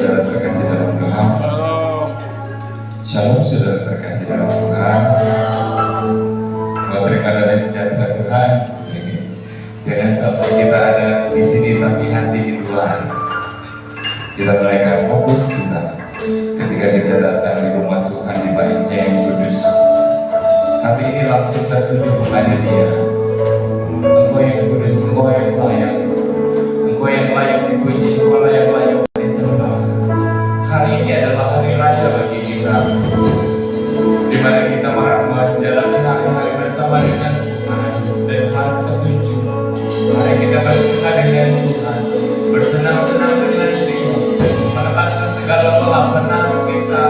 saudara terkasih dalam Tuhan. Shalom saudara terkasih dalam Tuhan. Terima kasih sejahtera Tuhan. Jangan sampai kita ada di sini tapi hati di luar. Kita mulai fokus kita ketika kita datang di rumah Tuhan di baitnya yang kudus. Hati ini langsung tertuju kepada Dia. Engkau yang kudus, Engkau yang layak, Engkau yang layak dipuji, Engkau yang layak disembah. Hari ini adalah hari raja bagi kita, di mana kita menjalani hari-hari bersama dengan Tuhan dan hari ketujuh. Mari kita bersuka dengan Tuhan, bersenang-senang dengan Dia, melepaskan segala pelanggaran kita,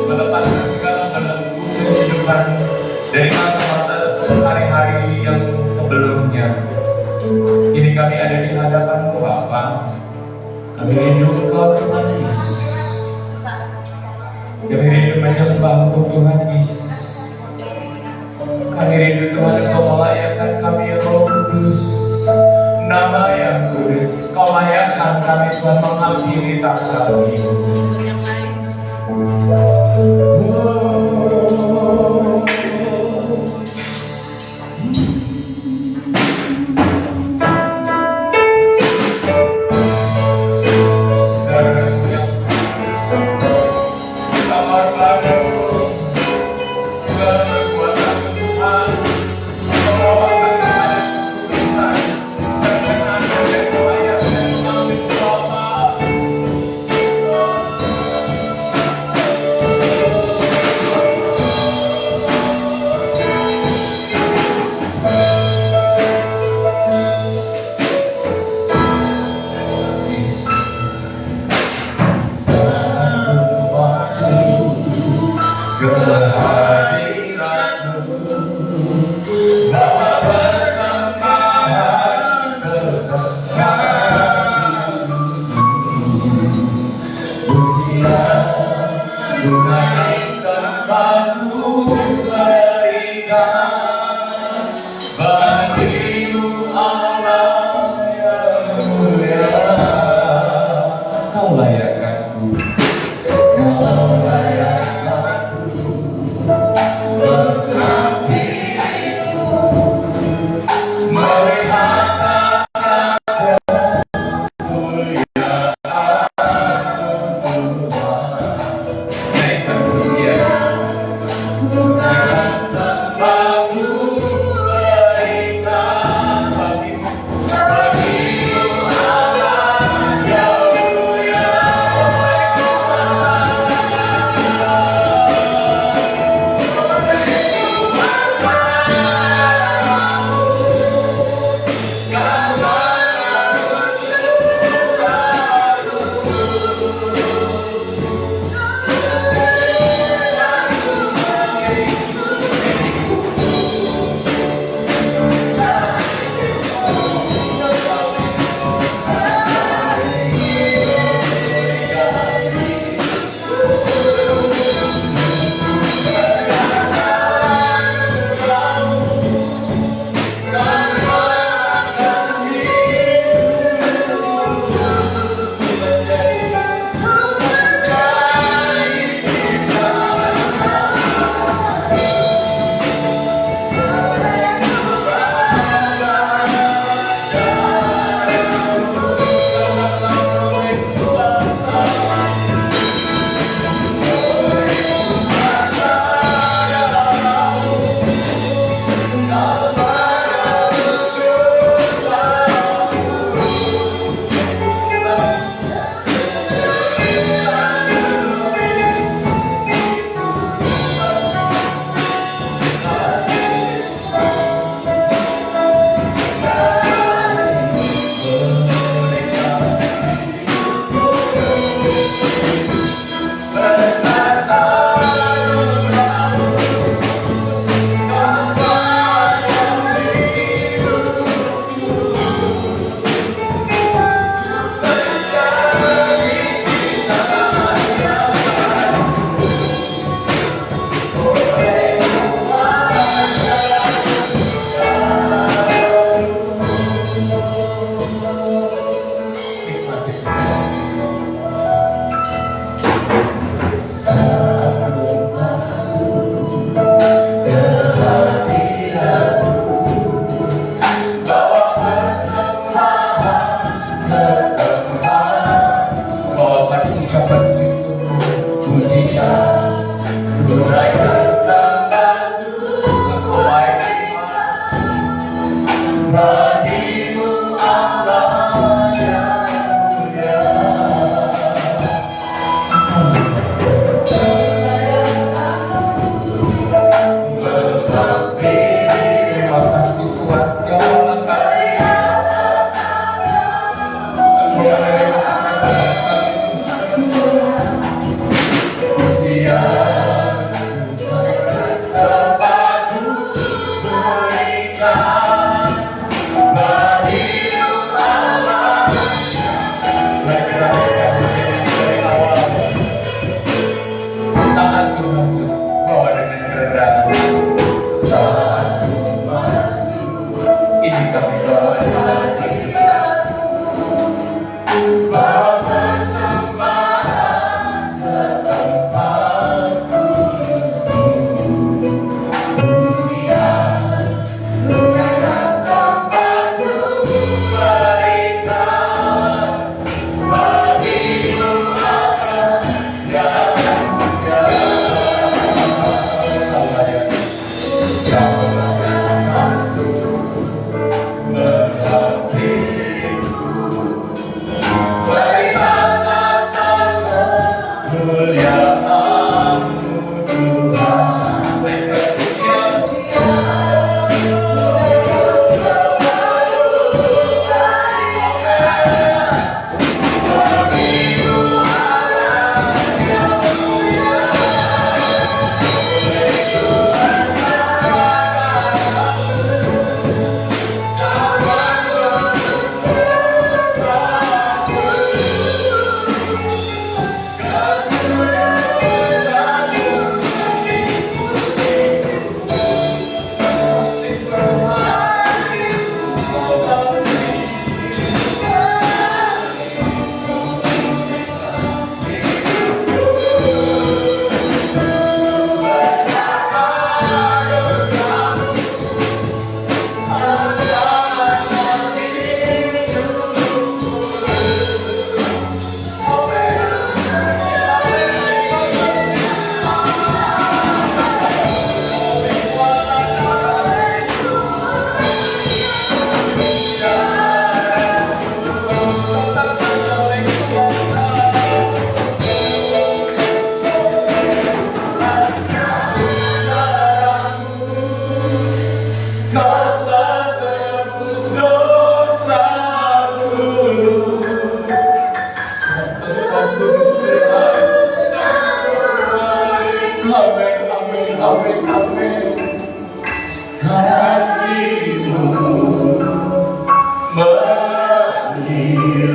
melepaskan segala belenggu kehidupan dari masa-masa hari-hari yang sebelumnya. Ini kami ada di hadapan-Mu Bapa. Kami rindu Engkau Tuhan Yesus. Kami rindu menyembah-Mu Tuhan Yesus. Kami rindu Tuhan Engkau melayakkan kami Roh Kudus, nama yang kudus. Kau layakkan kami Tuhan menghampiri takhta Yesus.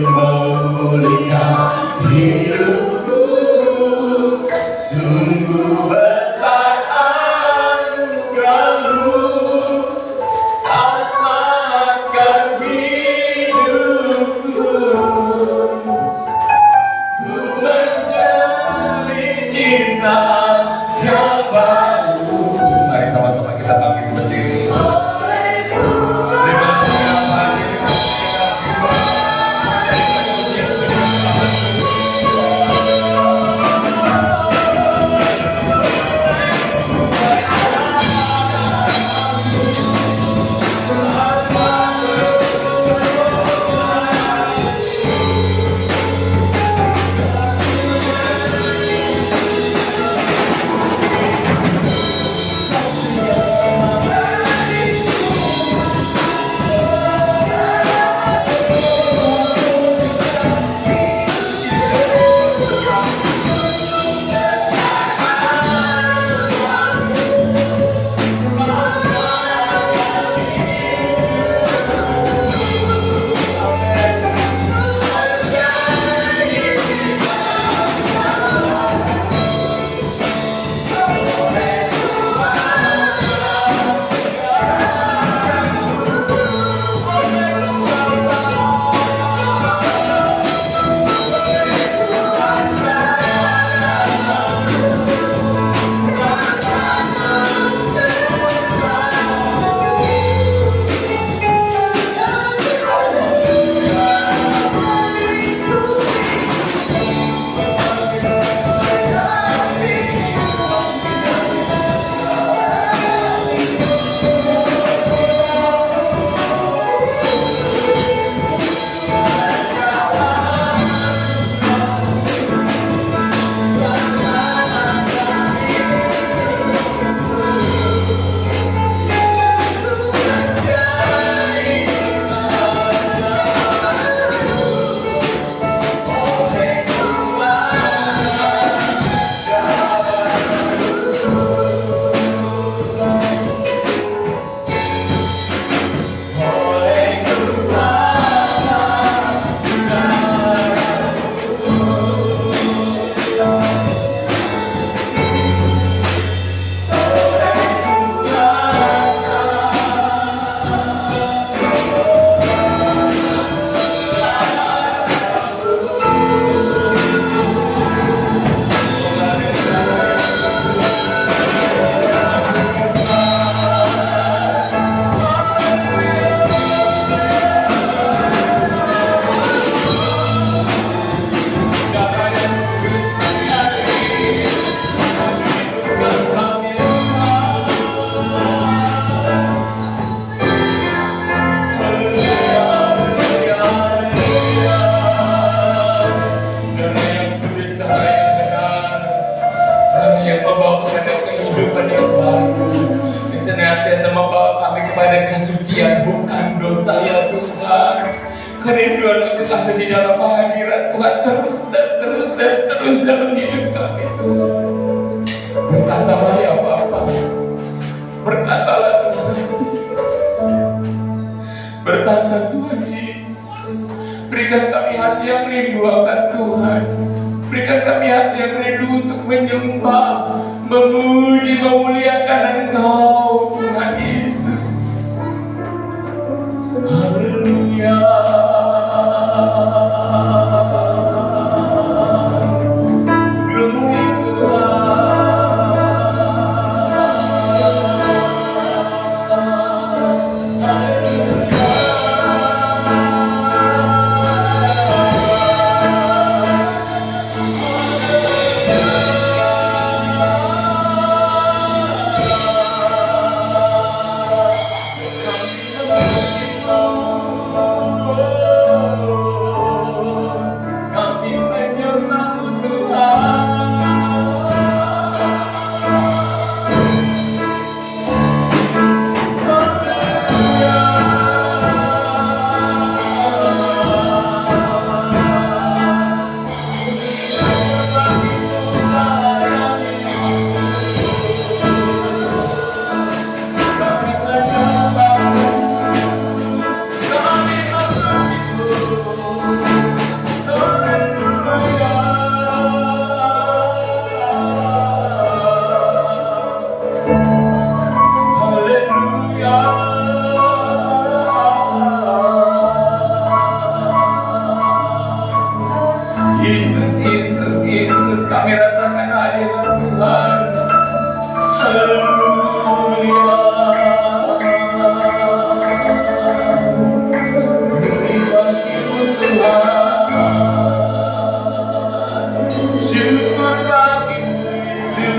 memulihkan hidupku. Sungguh besar anugerah-Mu, Kau selamatkan hidupku. Ku menjadi cintaan yang baru. Mari sama-sama kita bangkit berdiri. Kerinduan untuk ada di dalam hadirat Tuhan terus dan terus dan terus dalam hidup kami Tuhan. Berkatalah ya Bapa, berkatalah Tuhan Yesus, berkata Tuhan Yesus, berikan kami hati yang rindu akan Tuhan, berikan kami hati yang rindu untuk menyembah, memuji, memuliakan Engkau Tuhan Yesus. Haleluya. Oh Yesus, Yesus, Yesus, kami rasakan hadirat Tuhan. Haleluya. Terima kasih Tuhan. Syukur bagi Yesus.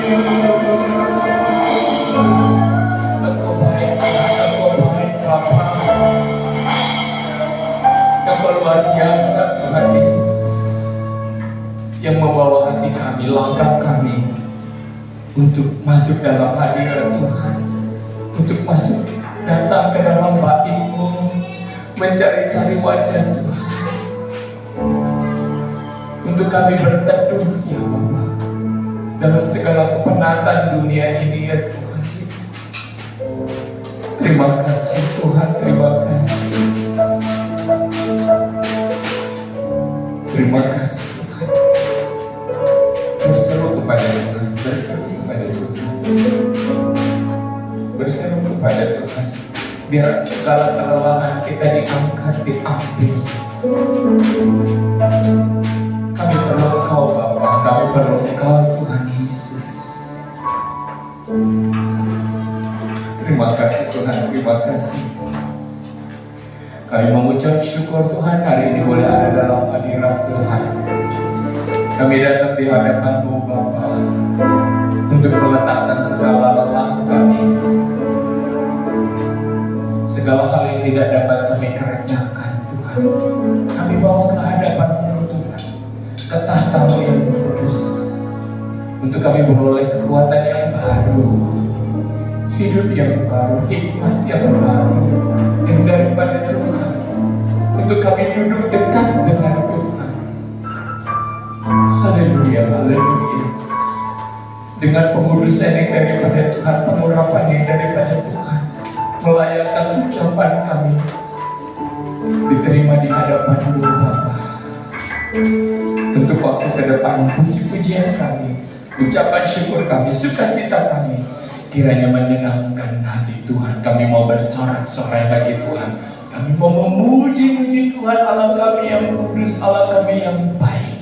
Engkau baik, Engkau baik Bapa. Engkau luar biasa Tuhan Yesus, yang membawa hati kami, langkah kami untuk masuk dalam hadirat Tuhan, untuk masuk datang ke dalam bait-Mu, mencari-cari wajah Tuhan, untuk kami berteduh ya Bapa dalam segala kepenatan dunia ini ya Tuhan Yesus. Terima kasih Tuhan, terima kasih. Terima kasih Tuhan. Berseru kepada Tuhan, berseru kepada Tuhan, berseru kepada Tuhan. Biar segala kelelahan kita diangkat, diambil. Kami perlu Engkau Bapa, kami perlu Engkau Tuhan Yesus. Terima kasih Tuhan, terima kasih. Kami mengucap syukur Tuhan hari ini boleh ada dalam hadirat Tuhan. Kami datang di hadapan-Mu Bapa untuk meletakkan segala lelah kami, segala hal yang tidak dapat kami kerjakan Tuhan. Kami bawa ke hadapan-Mu Tuhan, ke tahta-Mu yang kudus, untuk kami beroleh kekuatan yang baru, hidup yang baru, hikmat yang baru, yang daripada Tuhan, untuk kami duduk dekat dengan Tuhan. Haleluya, haleluya. Dengan pengudusan yang daripada Tuhan, pengurapan yang daripada Tuhan, melayakkan ucapan kami diterima di hadapan-Mu Bapa. Untuk waktu ke depan, puji-pujian kami, ucapan syukur kami, sukacita kami, kiranya menyenangkan hati Tuhan. Kami mau bersorak-sorai bagi Tuhan. Kami mau memuji-muji Tuhan, Allah kami yang kudus, Allah kami yang baik.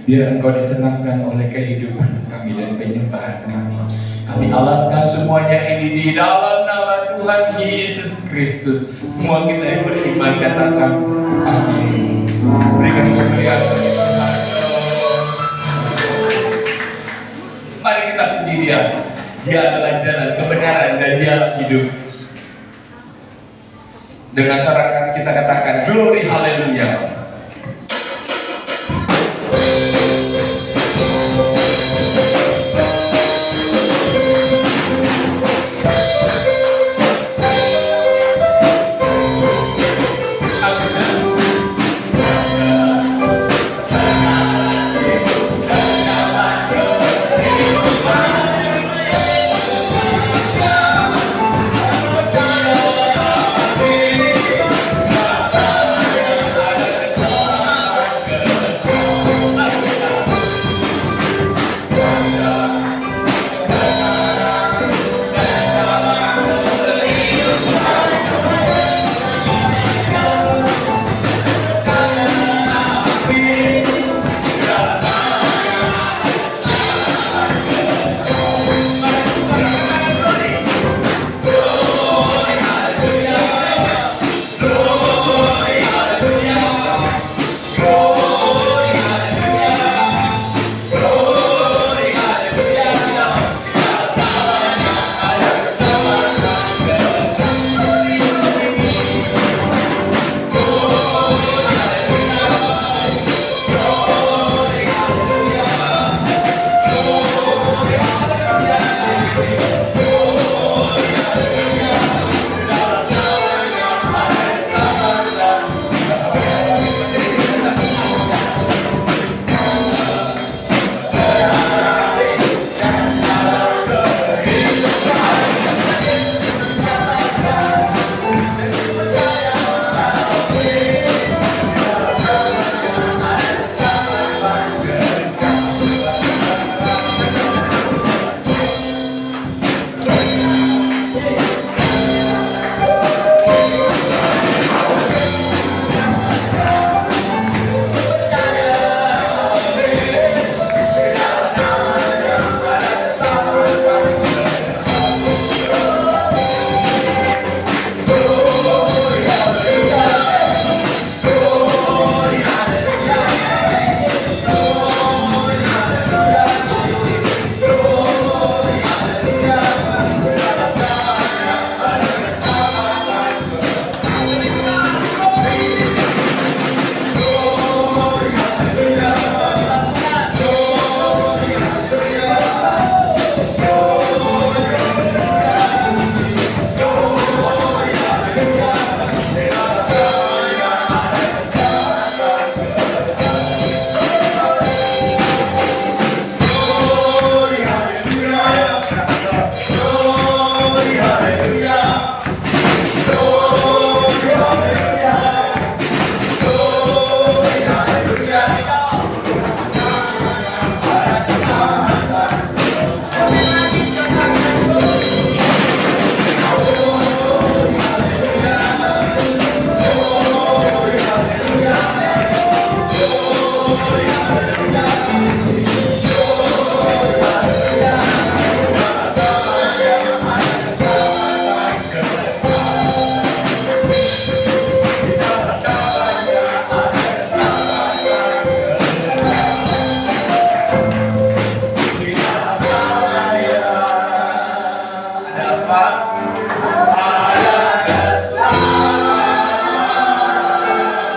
Biar Engkau disenangkan oleh kehidupan kami dan penyembahan kami. Kami alaskan semuanya ini di dalam nama Tuhan Yesus Kristus. Semua kita yang beriman katakan amin. Berikan kemuliaan bagi Tuhan. Mari kita puji Dia. Dia adalah jalan kebenaran dan dialah hidup. Dengan cara kita katakan glory haleluya.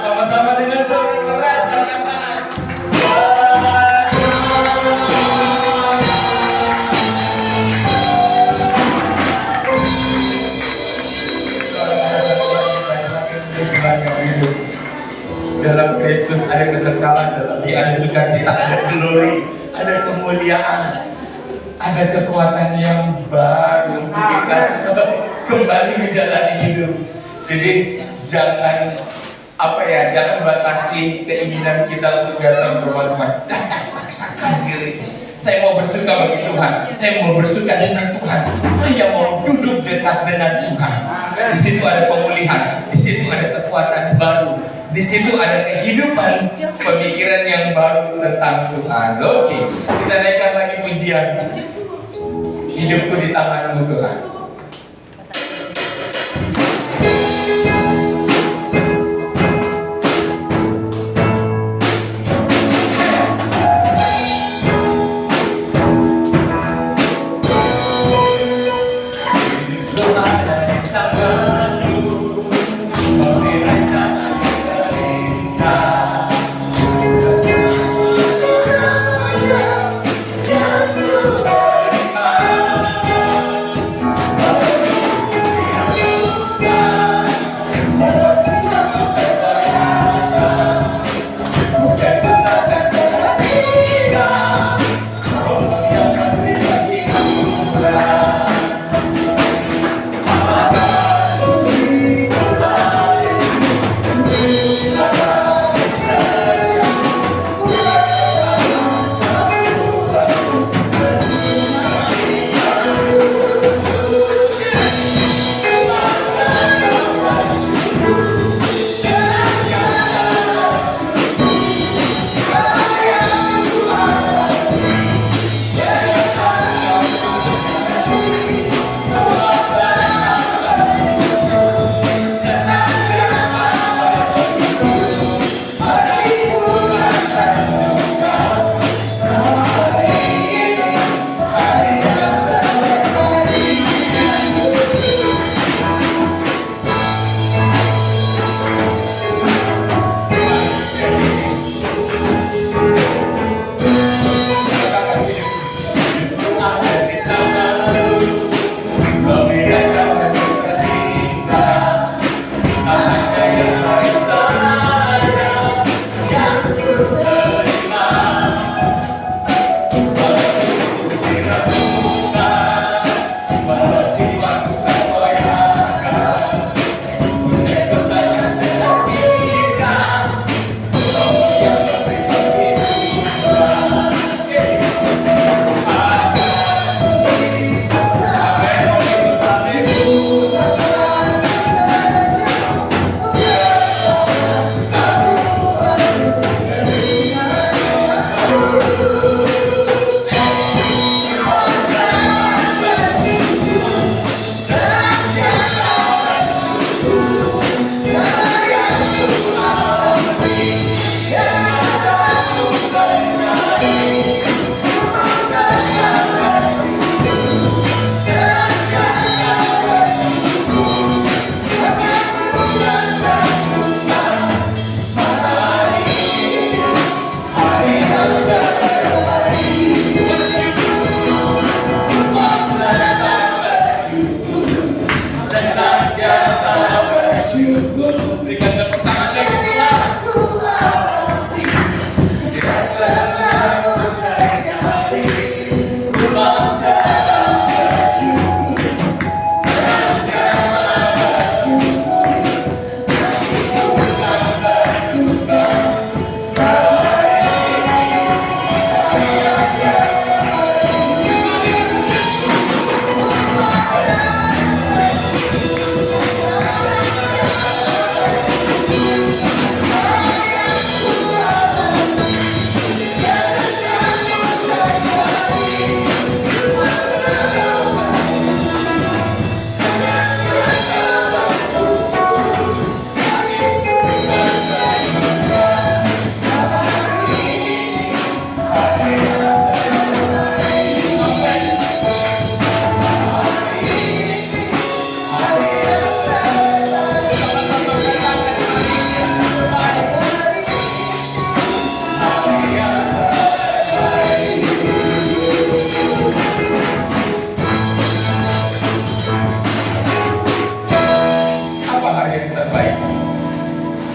Sama-sama dengan suara keras, katakan. Dalam Kristus ada kekekalan, dalam Dia ada sukacita, ada glory, ada kemuliaan, ada kekuatan yang baru untuk kita kembali menjalani hidup. Jadi jangan jangan batasi keinginan kita untuk datang ke rumah Tuhan. Datang, paksakan diri. Saya mau bersuka bagi Tuhan. Saya mau bersuka dengan Tuhan. Saya mau duduk dekat dengan Tuhan. Di situ ada pemulihan. Di situ ada kekuatan baru. Di situ ada kehidupan, pemikiran yang baru tentang Tuhan. Oke, kita naikkan lagi pujian. Hidupku di tangan-Mu Tuhan.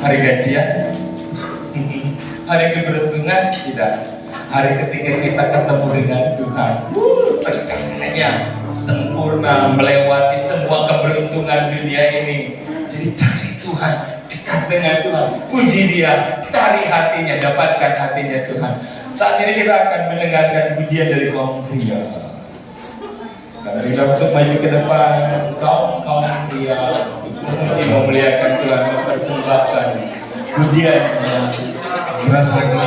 Hari gajian? Hari keberuntungan? Tidak. Hari ketika kita ketemu dengan Tuhan, segalanya sempurna, melewati semua keberuntungan dunia ini. Jadi cari Tuhan, dekat dengan Tuhan, puji Dia, cari hatinya, dapatkan hatinya Tuhan. Saat ini kita akan mendengarkan pujian dari kaum pria. Marilah untuk maju ke depan, kaum pria, memuji memuliakan Tuhan, mempersembahkan pujiannya. Keras lagi.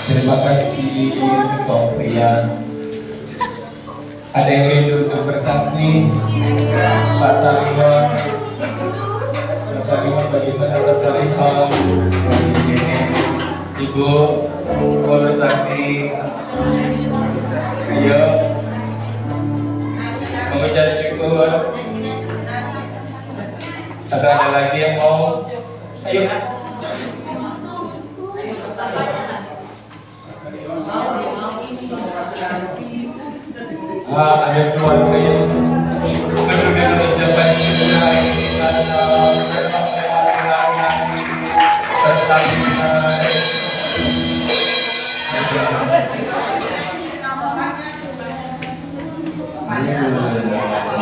Terima kasih kaum pria. Ada yang rindu untuk bersaksi? Pak Salihon, Pak Salihon, bagaimana Pak Salihon? Ibu mau bersaksi? Ayo, mengucap syukur. Atau ada lagi yang mau? Ayo. Ada keluarga yang menduduki ucapan kita hari ini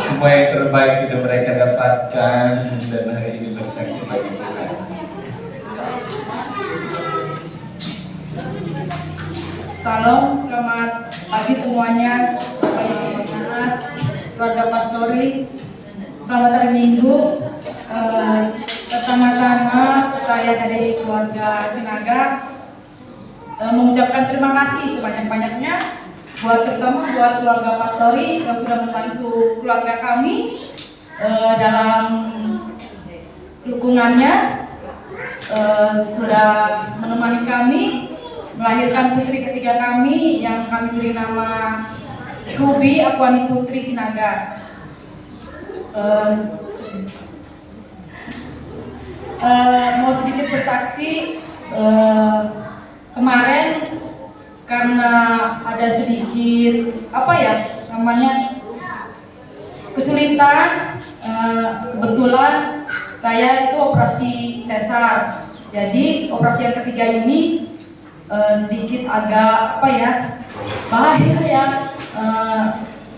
semua yang terbaik sudah mereka dapatkan dan hari ini bersaksi bagi Tuhan. Salam, selamat pagi semuanya, Bapak Ibu Mas, keluarga Pastori. Selamat hari Minggu. Pertama-tama saya dari keluarga Sinaga mengucapkan terima kasih sebanyak-banyaknya terutama buat keluarga Pastori yang sudah membantu keluarga kami dalam dukungannya, sudah menemani kami melahirkan putri ketiga kami yang kami beri nama Ruby Akwani Putri Sinaga. Mau sedikit bersaksi, kemarin karena ada sedikit kesulitan, kebetulan saya itu operasi sesar. Jadi operasi yang ketiga ini sedikit agak apa ya, bahaya ya,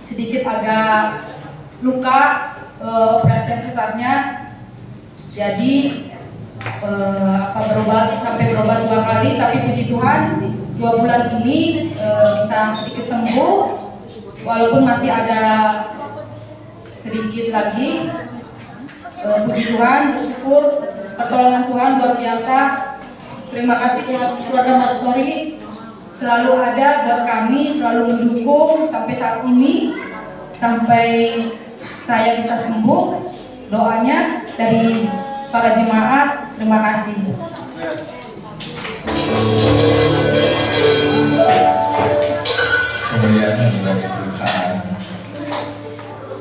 sedikit agak luka operasi yang sesarnya. Jadi berobat sampai berobat 2 kali, tapi puji Tuhan 2 bulan ini bisa sedikit sembuh, walaupun masih ada sedikit lagi. Puji Tuhan, bersyukur pertolongan Tuhan luar biasa. Terima kasih keluarga Mas Tori selalu ada buat kami, selalu mendukung sampai saat ini, sampai saya bisa sembuh. Doanya dari para jemaat, terima kasih. Kemudian juga Tuhan,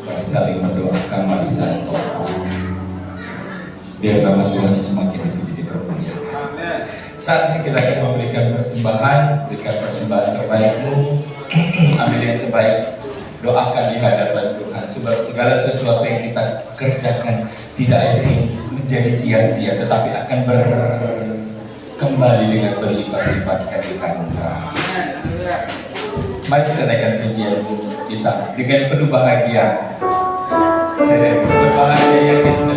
mari saling mendoakan, mari saling tolong. Biar nama Tuhan semakin dipermuliakan. Saat ini kita akan memberikan persembahan, berikan persembahan terbaikmu, ambil yang terbaik, doakan di hadapan Tuhan. Sebab segala sesuatu yang kita kerjakan tidak ini menjadi sia-sia, tetapi akan kembali dengan berlipat-lipat kalinya. Mari kita naikkan pujian kita dengan penuh bahagia. Berbahagia yang kita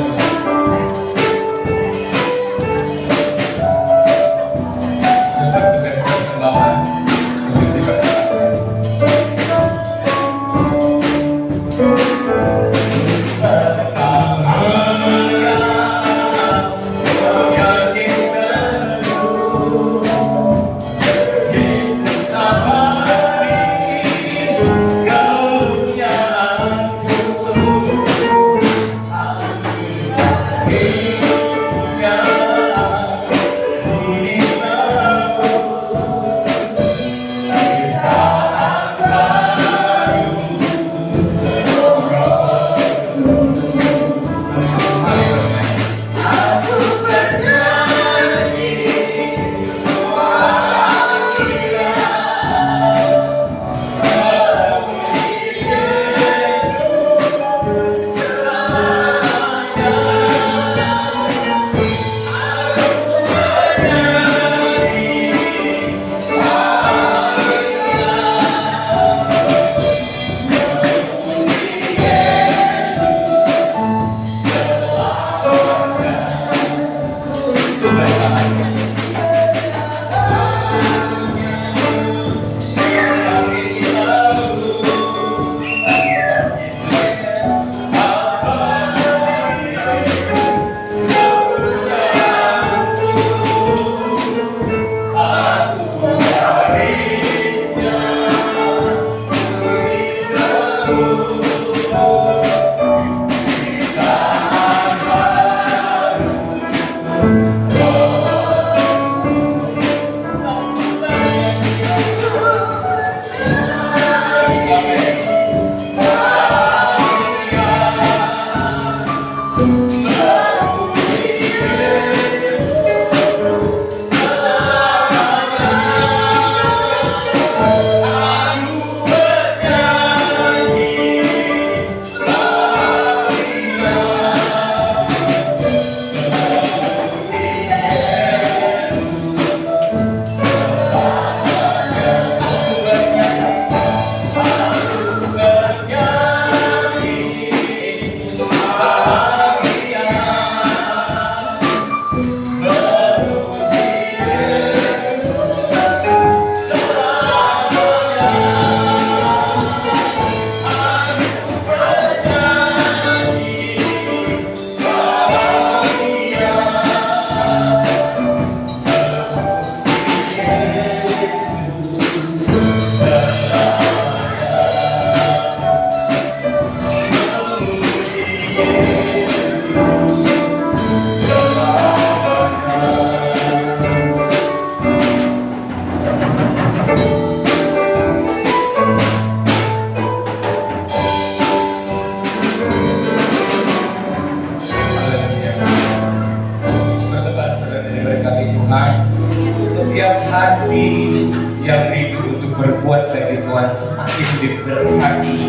berbuat bagi Tuhan semakin diberkati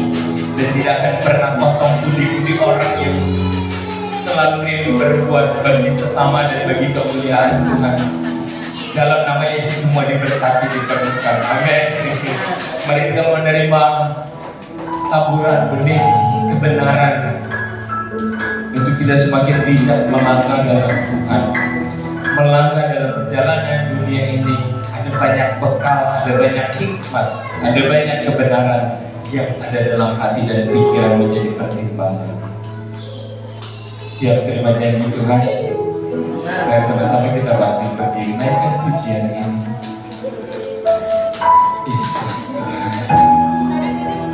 dan tidak akan pernah kosong budi-budi orang yang selalu rindu berbuat bagi sesama dan bagi kemuliaan Tuhan. Dalam nama Yesus semua diberkati, diperlukan. Amin. Mari kita menerima taburan benih kebenaran untuk kita semakin bijak melangkah dalam Tuhan, melangkah dalam perjalanan dunia ini. Ada banyak bekal, ada banyak hikmat, ada banyak kebenaran yang ada dalam hati dan pikiran menjadi pertimbangan. Siap terima janji Tuhan? Mari sama-sama kita bangkit berdiri, naikkan pujian ini. Yesus Tuhan,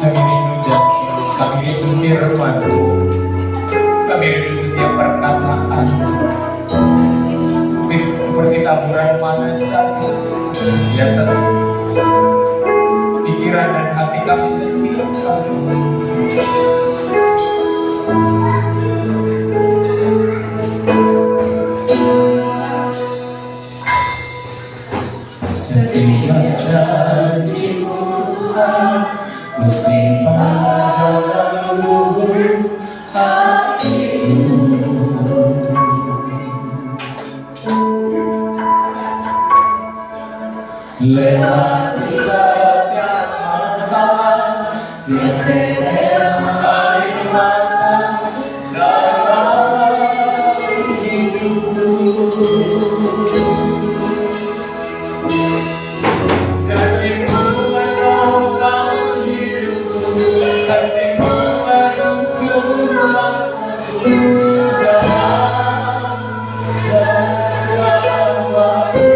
kami rindu janji, kami rindu firman, kami rindu setiap perkataan. Seperti taburan mana saja di atas pikiran dan hati kami setiap kali. Setiap janji-Mu Tuhan mesti dalam lubuk hatiku. Lewati setiap masalah, tiap tetes air mata dalam hidupku. Janji-Mu menolong hidupku, hati-Mu mendukung waktu dalam segala waktu.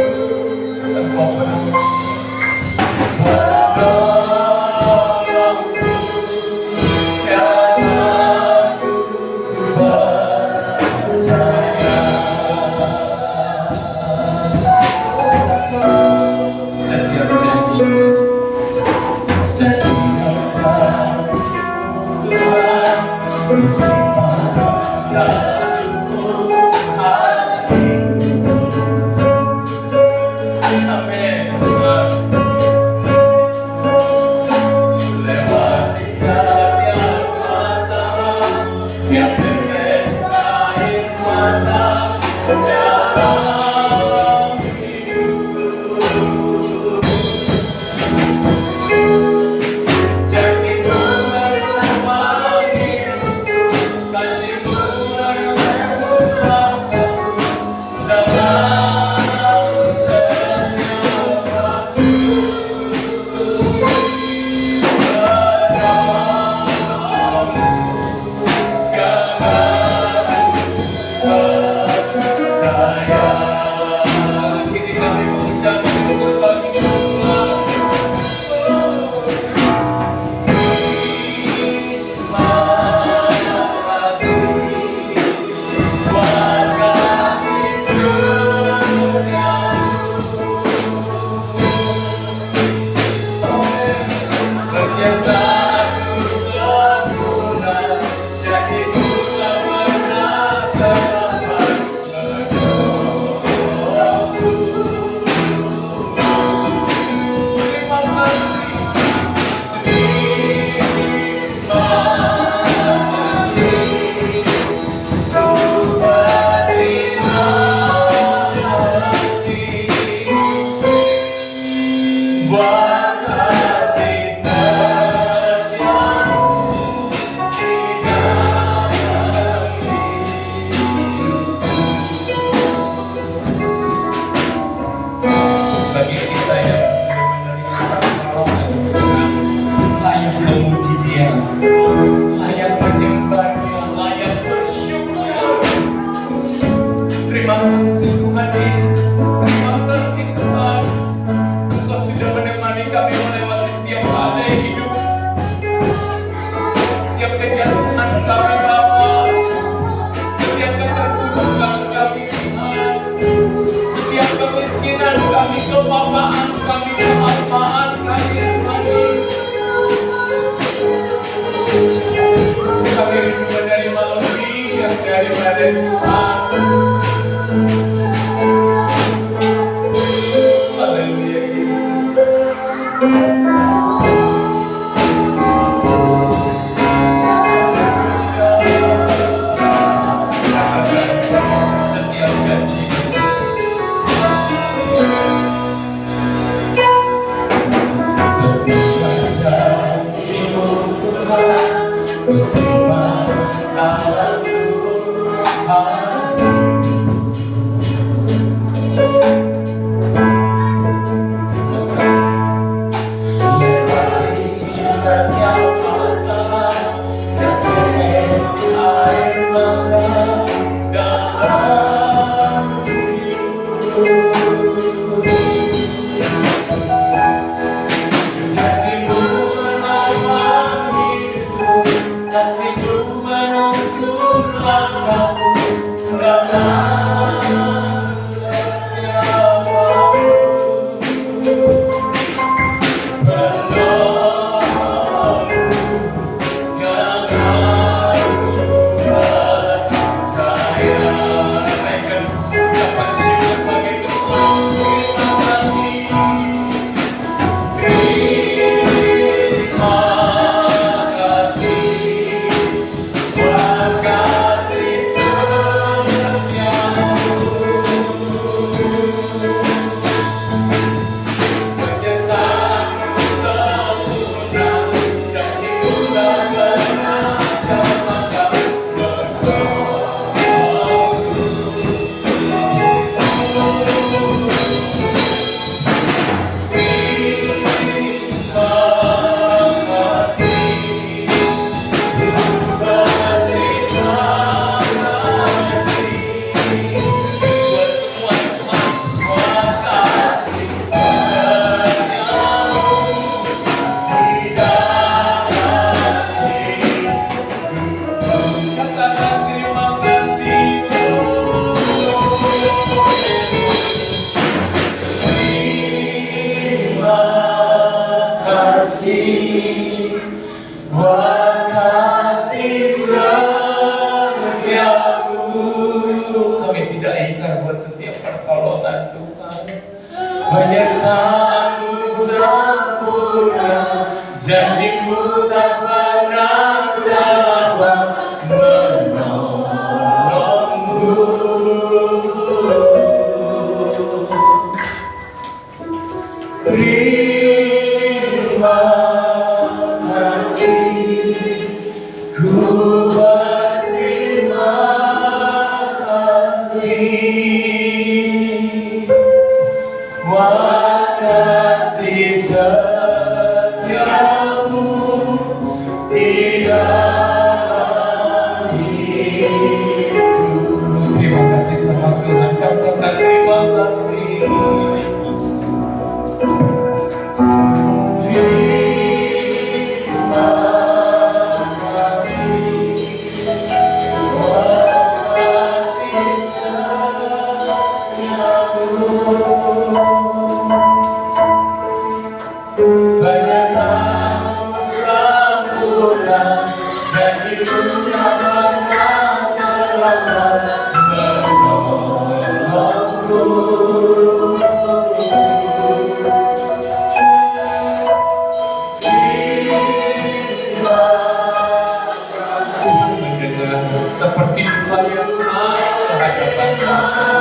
Seperti duka yang naik ke hadapan Allah.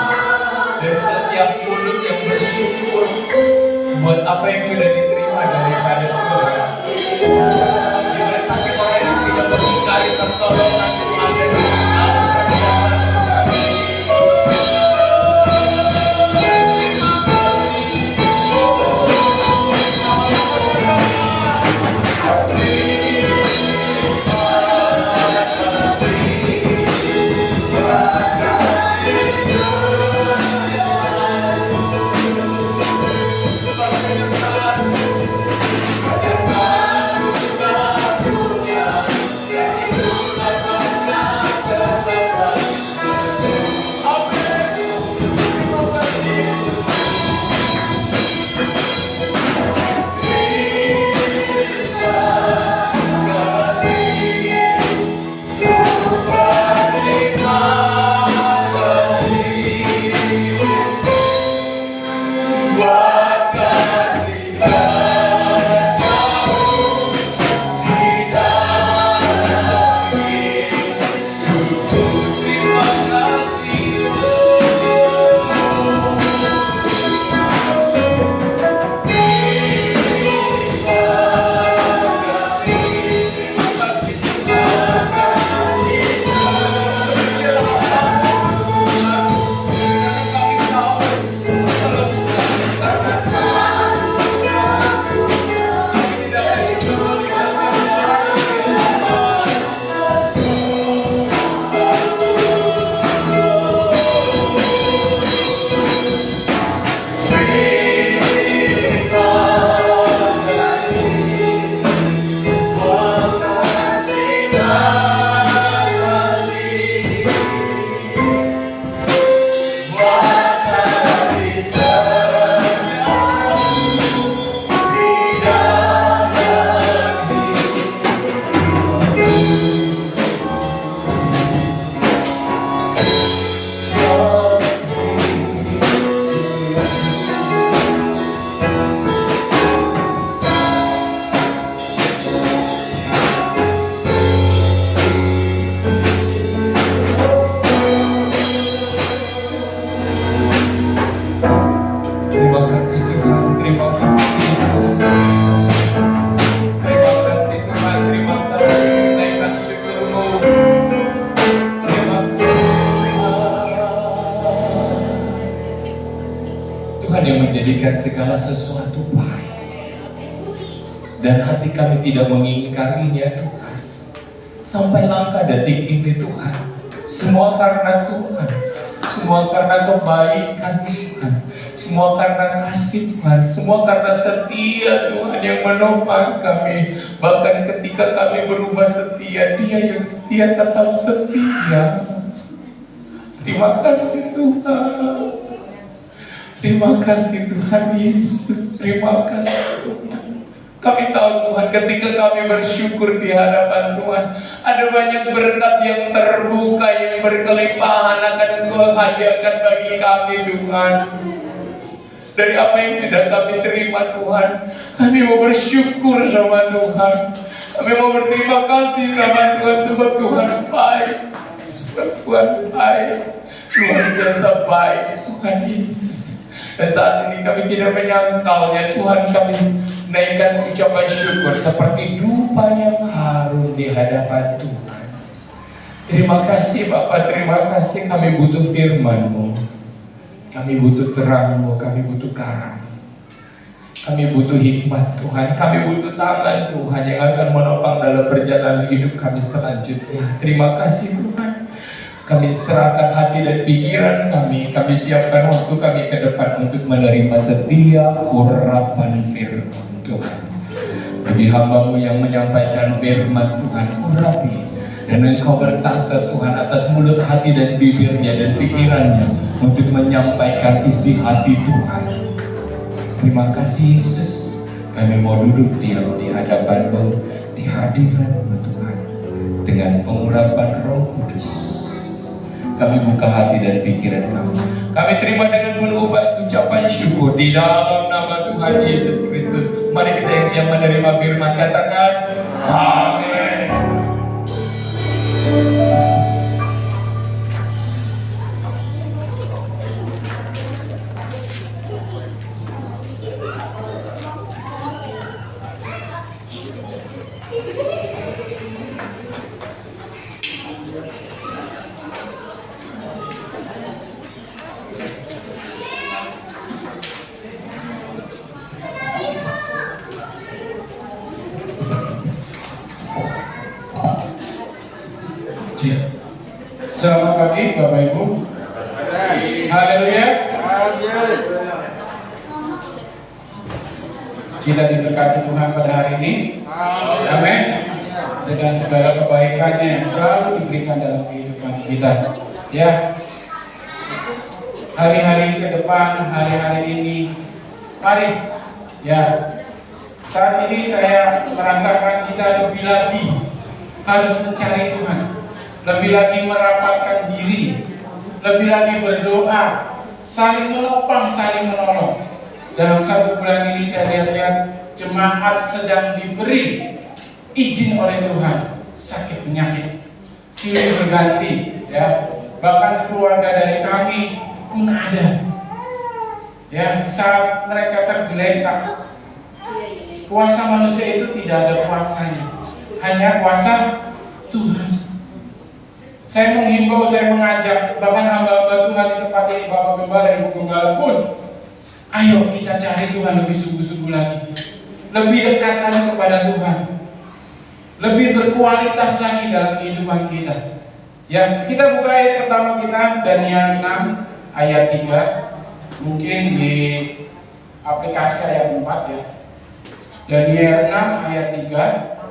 Dan setiap mulut yang bersyukur buat apa yang sudah diterima daripada Tuhan. Diberkati orang yang tidak mengingkari pertolongan Tuhan dan Allah pada dasar Tuhan. dan hati kami tidak mengingkarinya Tuhan. Sampai langkah detik ini Tuhan, semua karena Tuhan, semua karena kebaikan Tuhan, semua karena kasih Tuhan, semua karena setia Tuhan yang menopang kami. Bahkan ketika kami berubah setia, Dia yang setia tetap setia. Terima kasih Tuhan. Terima kasih Tuhan Yesus. Terima kasih Tuhan. Kami tahu Tuhan, ketika kami bersyukur di hadapan Tuhan, ada banyak berkat yang terbuka, yang berkelimpahan akan Engkau hadiahkan bagi kami Tuhan. Dari apa yang sudah kami terima Tuhan, kami mau bersyukur sama Tuhan. Kami mau berterima kasih sama Tuhan, sebab Tuhan baik. Sebab Tuhan baik, luar biasa baik Tuhan Yesus. Dan saat ini kami tidak menyangkalnya Tuhan, kami naikkan ucapan syukur seperti dupa yang harum di hadapan Tuhan. Terima kasih Bapa, terima kasih. Kami butuh firman-Mu, kami butuh terang-Mu, kami butuh karang, kami butuh hikmat Tuhan, kami butuh tangan Tuhan yang akan menopang dalam perjalanan hidup kami selanjutnya. Terima kasih Tuhan. Kami serahkan hati dan pikiran kami siapkan waktu kami ke depan untuk menerima setiap urapan firman Tuhan. Bagi hamba-Mu yang menyampaikan firman Tuhan, urapi. Dan Engkau bertata Tuhan atas mulut, hati dan bibirnya dan pikirannya untuk menyampaikan isi hati Tuhan. Terima kasih Yesus. Kami mau duduk diam di hadapan-Mu, di hadirat-Mu Tuhan, dengan pengurapan Roh Kudus. Kami buka hati dan pikiran kami. Kami terima dengan penuh ucapan syukur di dalam nama Tuhan Yesus Kristus. Mari kita yang siap menerima firman, katakan amin. Selamat pagi Bapak Ibu. Haleluya. Kita diberkati Tuhan pada hari ini. Amin. Dengan segala kebaikannya yang selalu diberikan dalam kehidupan kita. Ya. Hari-hari ke depan, hari-hari ini, mari. Ya. Saat ini saya merasakan kita lebih lagi harus mencari Tuhan. Lebih lagi merapatkan diri, lebih lagi berdoa, saling menopang, saling menolong. Dalam 1 bulan ini saya lihat jemaat sedang diberi izin oleh Tuhan sakit penyakit, silih berganti, ya. Bahkan keluarga dari kami pun ada, ya. Saat mereka tergeletak, kuasa manusia itu tidak ada kuasanya, hanya kuasa Tuhan. Saya menghimbau, saya mengajak, bahkan hamba-hamba Tuhan di tempat ini, Bapak Gembala, Ibu Gembala pun, ayo kita cari Tuhan lebih sungguh-sungguh lagi, lebih dekat lagi kepada Tuhan, lebih berkualitas lagi dalam kehidupan kita. Ya, kita buka ayat pertama kita, Daniel 6 ayat 3, mungkin di aplikasi ayat 4 ya. Daniel 6 ayat 3.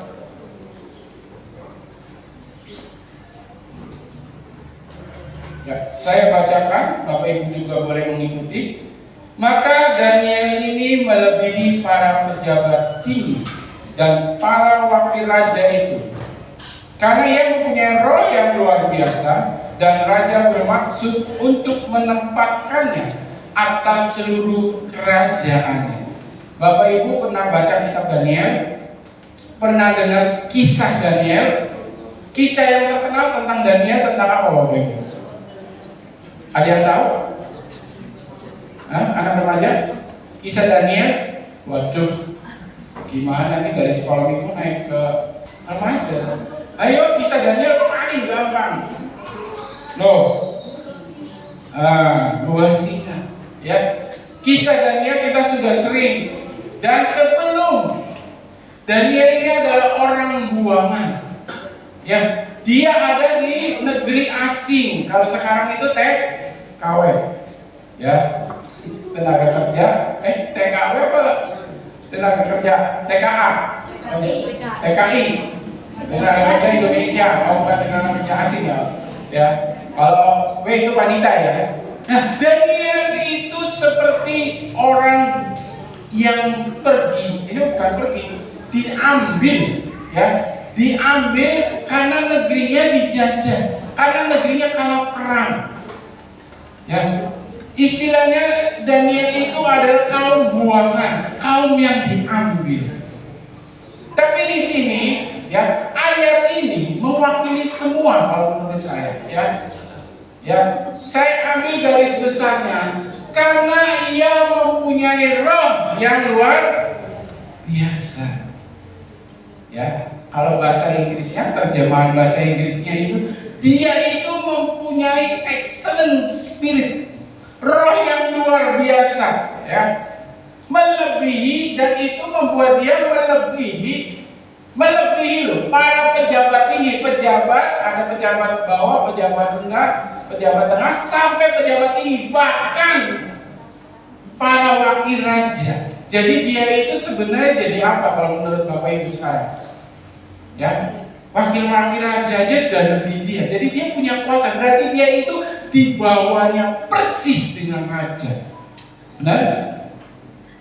Ya, saya bacakan, Bapak Ibu juga boleh mengikuti. Maka Daniel ini melebihi para pejabat tinggi dan para wakil raja itu, karena ia mempunyai roh yang luar biasa, dan raja bermaksud untuk menempatkannya atas seluruh kerajaannya. Bapak Ibu pernah baca kisah Daniel? Pernah dengar kisah Daniel? Kisah yang terkenal tentang Daniel tentang apa Bapak Ibu? Ada yang tahu? Anak remaja? Kisah Daniel? Waduh, gimana nih dari sekolah minggu naik ke remaja? Ayo, kisah Daniel paling gampang. Loh, luas singkat, ya. Kisah Daniel kita sudah sering, dan sebelum Daniel ini adalah orang buangan. Ya, dia ada di negeri asing. Kalau sekarang itu TKW. Ya. Tenaga kerja, TKW apa? Tenaga kerja TKA. TKI. Tenaga kerja Indonesia, bukan tenaga kerja asing ya. Ya. Kalau W itu wanita ya. Nah, Daniel itu seperti orang yang pergi, ini bukan pergi, diambil, ya, diambil karena negerinya dijajah, karena negerinya kalah perang. Ya, istilahnya Daniel itu adalah kaum buangan, kaum yang diambil. Tapi di sini, ya, ayat ini mewakili semua kalau menurut saya, ya. Ya, saya ambil garis besarnya karena ia mempunyai roh yang luar biasa. Ya, kalau bahasa Inggrisnya, terjemahan bahasa Inggrisnya itu, dia itu mempunyai excellent spirit, roh yang luar biasa, ya, melebihi, dan itu membuat dia melebihi loh para pejabat tinggi, ada pejabat bawah, pejabat rendah, pejabat tengah, sampai pejabat tinggi, bahkan para wakil raja. Jadi dia itu sebenarnya jadi apa kalau menurut Bapak Ibu sekarang? Ya, wakil raja aja dan lebih dia. Jadi dia punya kuasa, berarti dia itu di bawahnya persis dengan raja. Benar?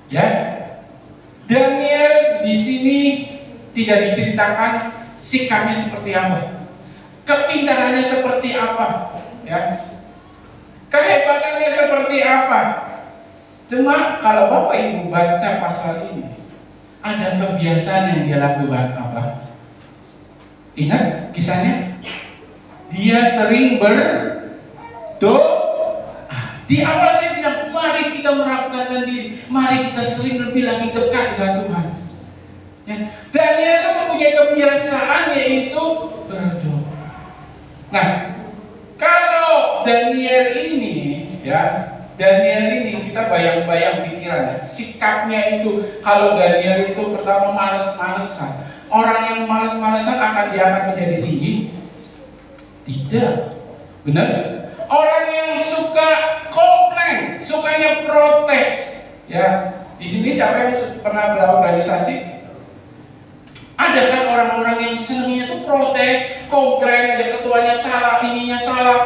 Ya. Daniel di sini tidak diceritakan sikapnya seperti apa, kepintarannya seperti apa, ya, kehebatannya seperti apa. Cuma kalau Bapak Ibu baca pasal ini, ada kebiasaan yang dia lakukan apa? Ingat kisahnya? Dia sering berdoa. Di awal saya bilang, mari kita meragukan diri, mari kita sering lebih lagi dekat dengan Tuhan. Ya. Daniel itu mempunyai kebiasaan yaitu berdoa. Nah, kalau Daniel ini, ya, Daniel ini kita bayang-bayang pikirannya, sikapnya itu, kalau Daniel itu pertama malas-malesan, orang yang malas-malesan akan diangkat menjadi tinggi? Tidak, benar? Orang yang suka komplain, sukanya protes, ya. Di sini siapa yang pernah berorganisasi? Ada kan orang-orang yang senangnya tuh protes, komplain, ada ketuanya salah, ininya salah,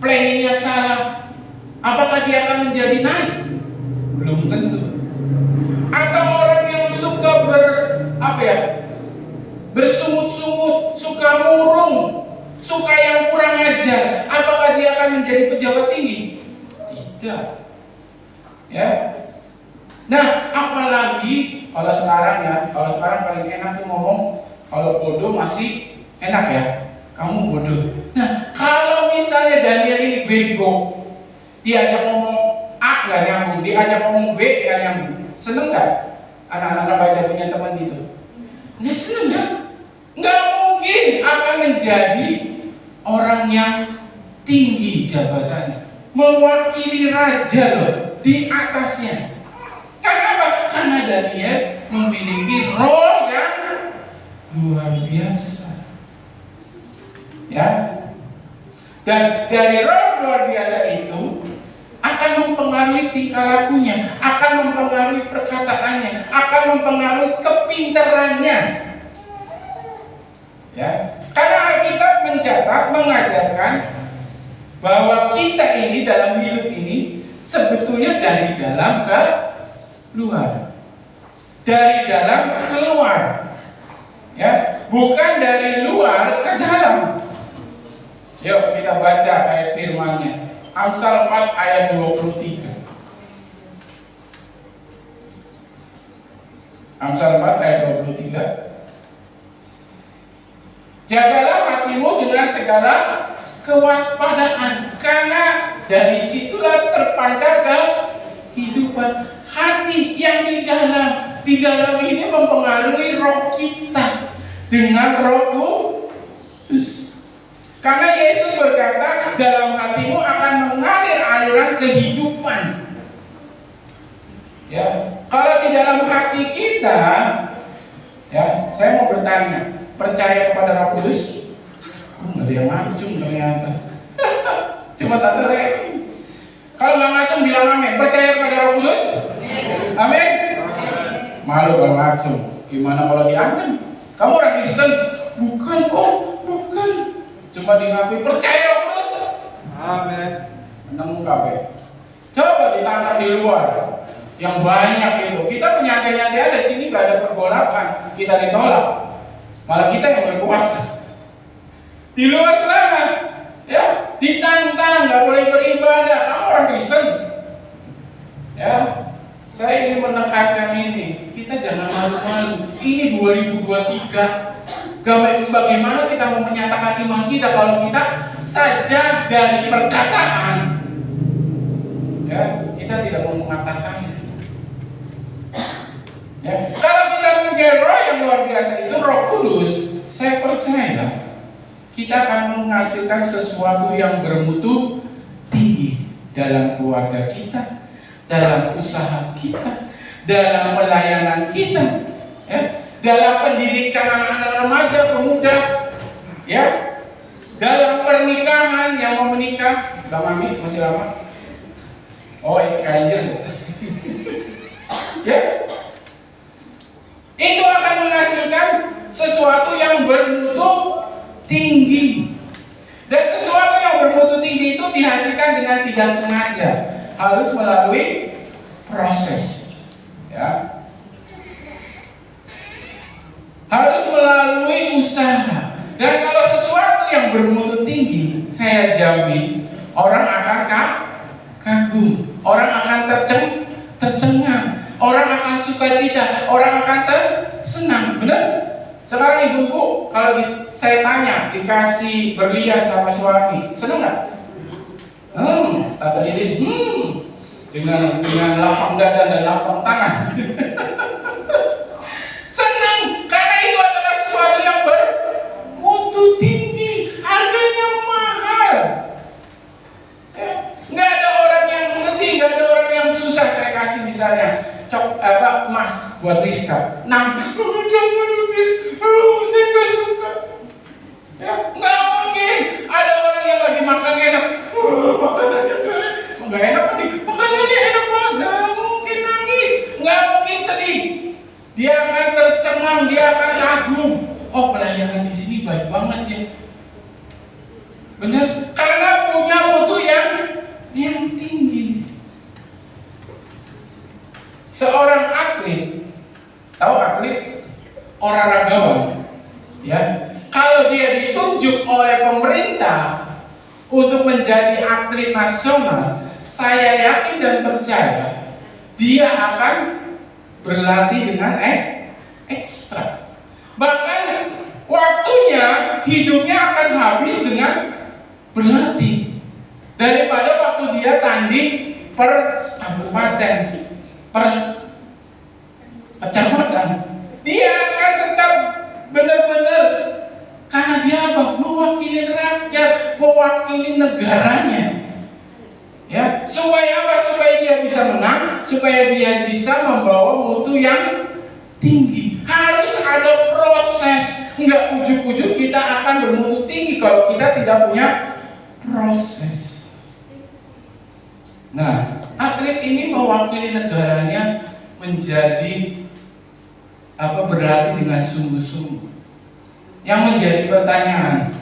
planningnya salah. Apakah dia akan menjadi naik? Belum tentu. Atau orang yang suka bersungut-sungut, suka murung, suka yang kurang ajar, apakah dia akan menjadi pejabat tinggi? Tidak. Ya. Nah, apalagi kalau sekarang paling enak tuh ngomong, kalau bodoh masih enak ya, kamu bodoh. Nah, kalau misalnya Daniel ini bego, diajak ngomong A nggak nyambung, diajak ngomong B nggak nyambung, seneng nggak? Anak-anak baca punya teman gitu, nggak seneng ya? Nggak mungkin akan menjadi orang yang tinggi jabatannya, mewakili raja loh di atasnya. Kenapa? Karena Daniel memiliki roh yang luar biasa. Ya. Dan dari roh luar biasa itu akan mempengaruhi tingkah lakunya, akan mempengaruhi perkataannya, akan mempengaruhi kepintarannya. Ya. Karena Alkitab mencatat, mengajarkan bahwa kita ini dalam hidup ini sebetulnya dari dalam ke luar, dari dalam keluar, ya, bukan dari luar ke dalam. Yuk kita baca ayat firman-Nya, Amsal 4 ayat 23. Amsal 4 ayat 23. Jagalah hatimu dengan segala kewaspadaan, karena dari situlah terpancar kehidupan. Hati yang di dalam ini mempengaruhi roh kita dengan Roh Kudus. Karena Yesus berkata, dalam hatimu akan mengalir aliran kehidupan. Ya, kalau di dalam hati kita saya mau bertanya, percaya kepada Roh Kudus? Nggak ada yang ngacung ternyata. Cuma Tante Rek. Kalau nggak ngacung bilang amin. Percaya kepada Roh Kudus? Amin. Malu kalau ngacung. Gimana kalau diancam? Kamu orang Kristen? Bukan kok, bukan. Cuma diakui percaya Roh Kudus. Amin. Menang kabeh. Coba ditantang di luar. Yang banyak itu. Kita menyantai-nyantai ada sini nggak ada pergolakan. Kita ditolak. Malah kita yang berkuasa. Di luar sana, ya, ditantang, nggak boleh beribadah. Kamu orang Kristen, ya. Saya ingin menekankan ini. Kita jangan malu-malu. Ini 2023. Bagaimana kita mau menyatakan iman kita kalau kita saja dari perkataan, ya, kita tidak mau mengatakannya. Ya, kalau kita punya roh yang luar biasa itu Roh Kudus, saya percaya kita akan menghasilkan sesuatu yang bermutu tinggi dalam keluarga kita, dalam usaha kita, dalam pelayanan kita, ya, dalam pendidikan anak-anak remaja, pemuda, ya, dalam pernikahan yang mau menikah. Bang Ami masih lama? Oh, Angel. Ya, itu akan menghasilkan sesuatu yang bermutu tinggi. Dan sesuatu yang bermutu tinggi itu dihasilkan dengan tidak sengaja, harus melalui proses, ya, harus melalui usaha. Dan kalau sesuatu yang bermutu tinggi, saya jamin orang akan kagum, orang akan tercengang, orang akan sukacita, orang akan senang. Benar? Sekarang ibu-ibu, kalau saya tanya, dikasih berlian sama suami, senang nggak? Kata Iris, dengan lapang dada dan lapang tangan. Senang, karena itu adalah sesuatu yang bermutu tinggi, harganya mahal. Nggak ada orang yang sedih, nggak ada orang yang susah. Saya kasih misalnya emas buat Rizka. Saya nggak suka. Ya, nggak mungkin ada orang yang lagi makan enak. Makanannya nggak enak nih. Makanannya enak banget. Nggak mungkin nangis, nggak mungkin sedih. Dia akan tercengang, dia akan kagum. Oh, pelayanan di sini baik banget ya. Benar? Karena punya mutu yang tinggi. Seorang atlet, tahu atlet olahragawan, ya, kalau dia ditunjuk oleh pemerintah untuk menjadi atlet nasional, saya yakin dan percaya dia akan berlatih dengan ekstra. Bahkan waktunya, hidupnya akan habis dengan berlatih daripada waktu dia tanding per kabupaten, per kecamatan. Dia akan tetap benar-benar, karena dia apa? Mewakili rakyat, mewakili negaranya. Ya, supaya apa? Supaya dia bisa menang, supaya dia bisa membawa mutu yang tinggi. Harus ada proses. Enggak ujuk-ujuk kita akan bermutu tinggi kalau kita tidak punya proses. Nah, atlet ini mewakili negaranya menjadi berlatih dengan sungguh-sungguh. Yang menjadi pertanyaan,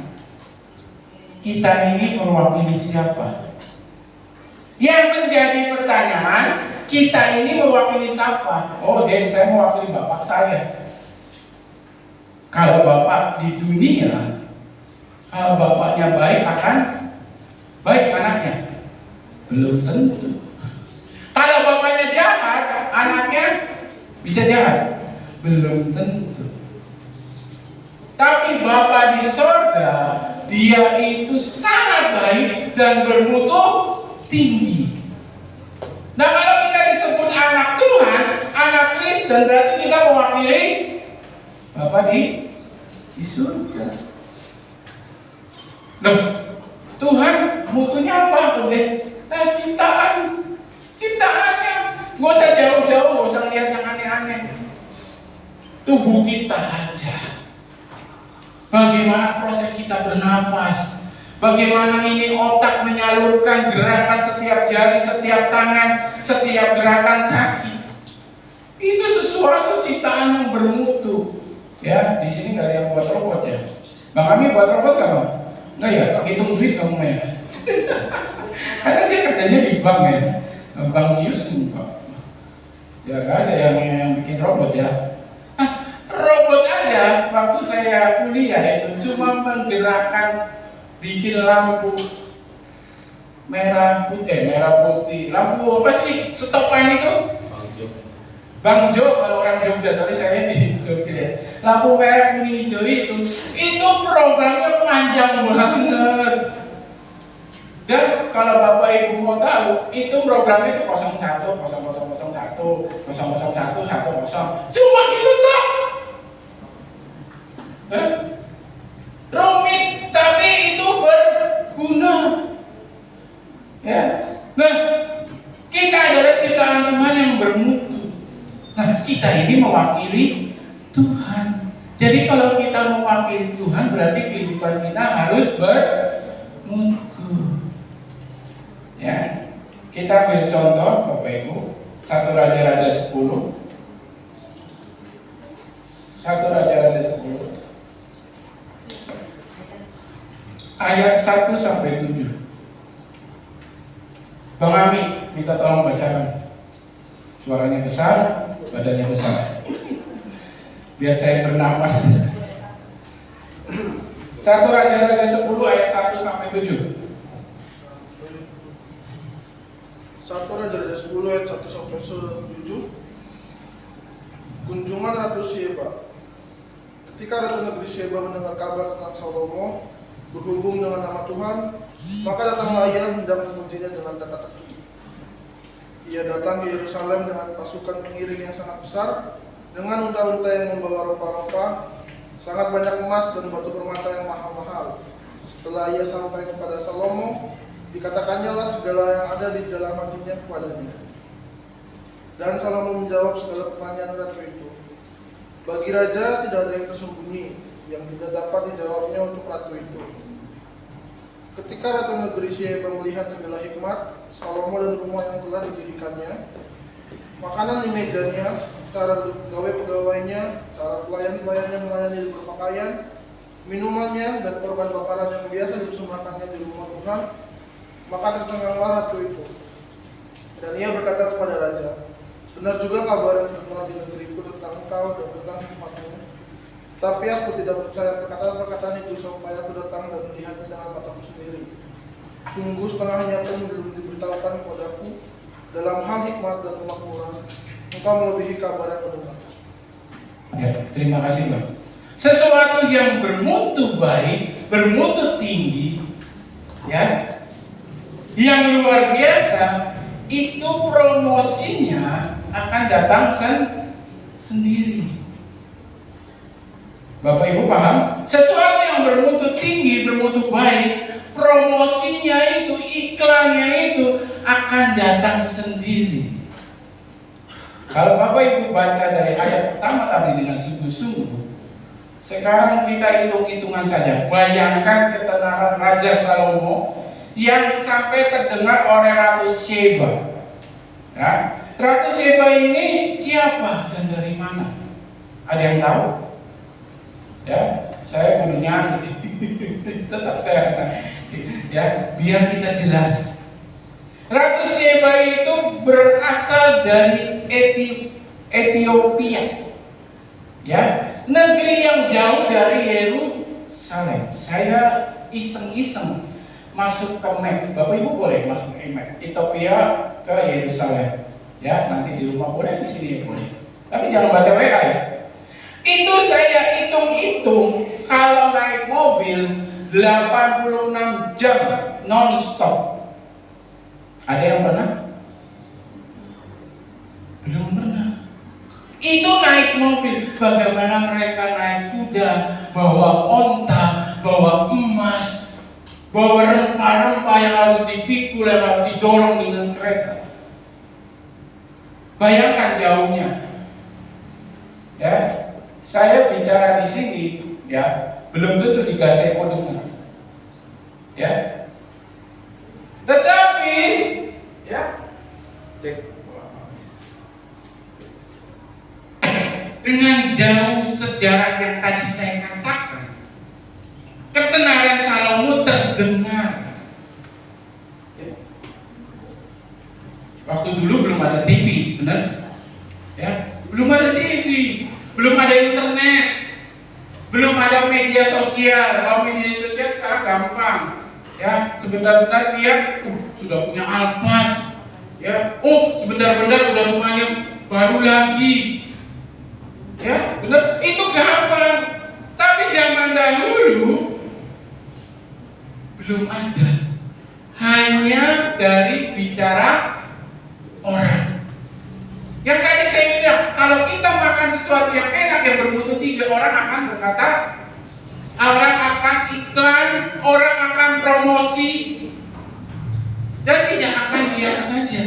kita ini mewakili siapa? Yang menjadi pertanyaan, kita ini mewakili siapa? Oh, jadi saya mewakili bapak saya. Kalau bapak di dunia, kalau bapaknya baik akan baik anaknya? Belum tentu. Kalau bapaknya jahat, anaknya bisa jahat? Belum tentu. Tapi Bapa di sorga, dia itu sangat baik dan bermutu tinggi. Nah, kalau kita disebut anak Tuhan, anak Kristen, berarti kita mewakili Bapa di surga. Nah, Tuhan mutunya apa? Ciptaannya. Nggak usah jauh-jauh, nggak usah lihat yang aneh-aneh. tubuh kita aja. Bagaimana proses kita bernafas, bagaimana ini otak menyalurkan gerakan setiap jari, setiap tangan, setiap gerakan kaki. Itu sesuatu ciptaan yang bermutu. Ya, di sini nggak ada yang buat robot ya. Bang Ami buat robot nggak bang? Nggak ya, hitung duit kamu ya. Karena dia kerjanya di bank ya, Bank Kius enggak. Ya nggak ada yang bikin robot ya. Robot ada waktu saya kuliah itu cuma menggerakkan bikin lampu merah putih, lampu apa sih stopan itu? Bang Jo, kalau orang Jogja, sorry saya di Jogja ya. Lampu merah kuning hijau itu programnya panjang banget. Dan kalau Bapak Ibu mau tahu, itu programnya itu 01, 0001, 001, 10. Cuma gitu toh. Rumit tapi itu berguna. Ya. Nah, kita adalah ciptaan Tuhan yang bermutu. Nah, kita ini mewakili Tuhan. Jadi kalau kita mewakili Tuhan berarti kehidupan kita harus bermutu. Ya. Kita ambil contoh Bapak Ibu, 1 Raja-Raja 10. 1 Raja-Raja 10. Ayat 1 sampai 7. Bang Ami, minta tolong bacakan. Suaranya besar, badannya besar. Biar saya bernapas. 1 Raja-Raja 10 ayat 1 sampai 7. 1 Raja-Raja 10 ayat 1 sampai 7. Kunjungan Ratu Sheba. Ketika Ratu negeri Sheba mendengar kabar tentang Salomo berhubung dengan nama Tuhan, maka datanglah ia hendak memujinya dengan teka-teki. Ia datang ke Yerusalem dengan pasukan pengiring yang sangat besar, dengan unta-unta yang membawa rempah-rempah, sangat banyak emas dan batu permata yang mahal-mahal. Setelah ia sampai kepada Salomo, dikatakannya lah segala yang ada di dalam hatinya kepadanya. Dan Salomo menjawab segala pertanyaan ratu itu. Bagi raja tidak ada yang tersembunyi yang tidak dapat dijawabnya untuk ratu itu. Ketika Ratu negeri Sheba melihat segala hikmat Salomo dan rumah yang telah didirikannya, makanan di mejanya, cara gawe pegawainya, cara pelayan-pelayannya melayani berpakaian, minumannya dan korban bakaran yang biasa dipersembahkannya di rumah Tuhan, maka tercenganglah ratu itu. Dan ia berkata kepada raja, benar juga kabar yang terdengar di negeriku tentang engkau dan tentang hikmatmu. Tapi aku tidak percaya perkataan-perkataan itu sampai aku datang dan melihatnya dengan mataku sendiri. Sungguh setengahnya pun belum diberitahukan kepadaku. Dalam hal hikmat dan kemakmuran, engkau melebihi kabar yang mendengar. Ya, terima kasih Bang. Sesuatu yang bermutu baik, bermutu tinggi, ya, yang luar biasa, itu promosinya akan datang sendiri. Bapak Ibu paham? Sesuatu yang bermutu tinggi, bermutu baik, promosinya itu, iklannya itu akan datang sendiri. Kalau Bapak Ibu baca dari ayat pertama tadi dengan sungguh-sungguh, sekarang kita hitung-hitungan saja. Bayangkan ketenaran Raja Salomo yang sampai terdengar oleh Ratu Sheba. Ya, Ratu Sheba ini siapa dan dari mana? Ada yang tahu? Ya, saya kudu nyanyi. Tetap saya ya, biar kita jelas. Ratu Sheba itu berasal dari Ethiopia. Ya, negeri yang jauh dari Yerusalem. Saya iseng-iseng masuk ke map. Bapak Ibu boleh masuk ke map Ethiopia ke Yerusalem. Ya, nanti di rumah boleh, di sini boleh. Tapi jangan baca WA ya. Itu saya hitung-hitung kalau naik mobil 86 jam non-stop. Ada yang pernah? Belum pernah. Itu naik mobil, bagaimana mereka naik kuda, bawa onta, bawa emas, bawa rempah-rempah yang harus dipikul, yang harus didorong dengan kereta. Bayangkan jauhnya. Ya. saya bicara di sini, ya, belum tentu di Gaseko dengar, ya. Tetapi, ya, cek. Dengan jauh sejarah yang tadi saya katakan, ketenaran Salomo terdengar. Ya. Waktu dulu belum ada TV, benar? Ya, belum ada TV, belum ada internet, belum ada media sosial. Kalau media sosial sekarang gampang, ya, sebentar-bentar dia sudah punya Alphas, ya, sebentar-bentar udah rumahnya baru lagi, ya, benar, itu gampang. Tapi zaman dahulu belum ada, hanya dari bicara orang. Yang tadi saya bilang, kalau kita makan sesuatu yang enak yang bermutu 3, orang akan berkata, orang akan iklan, orang akan promosi, dan tidak akan biasa saja.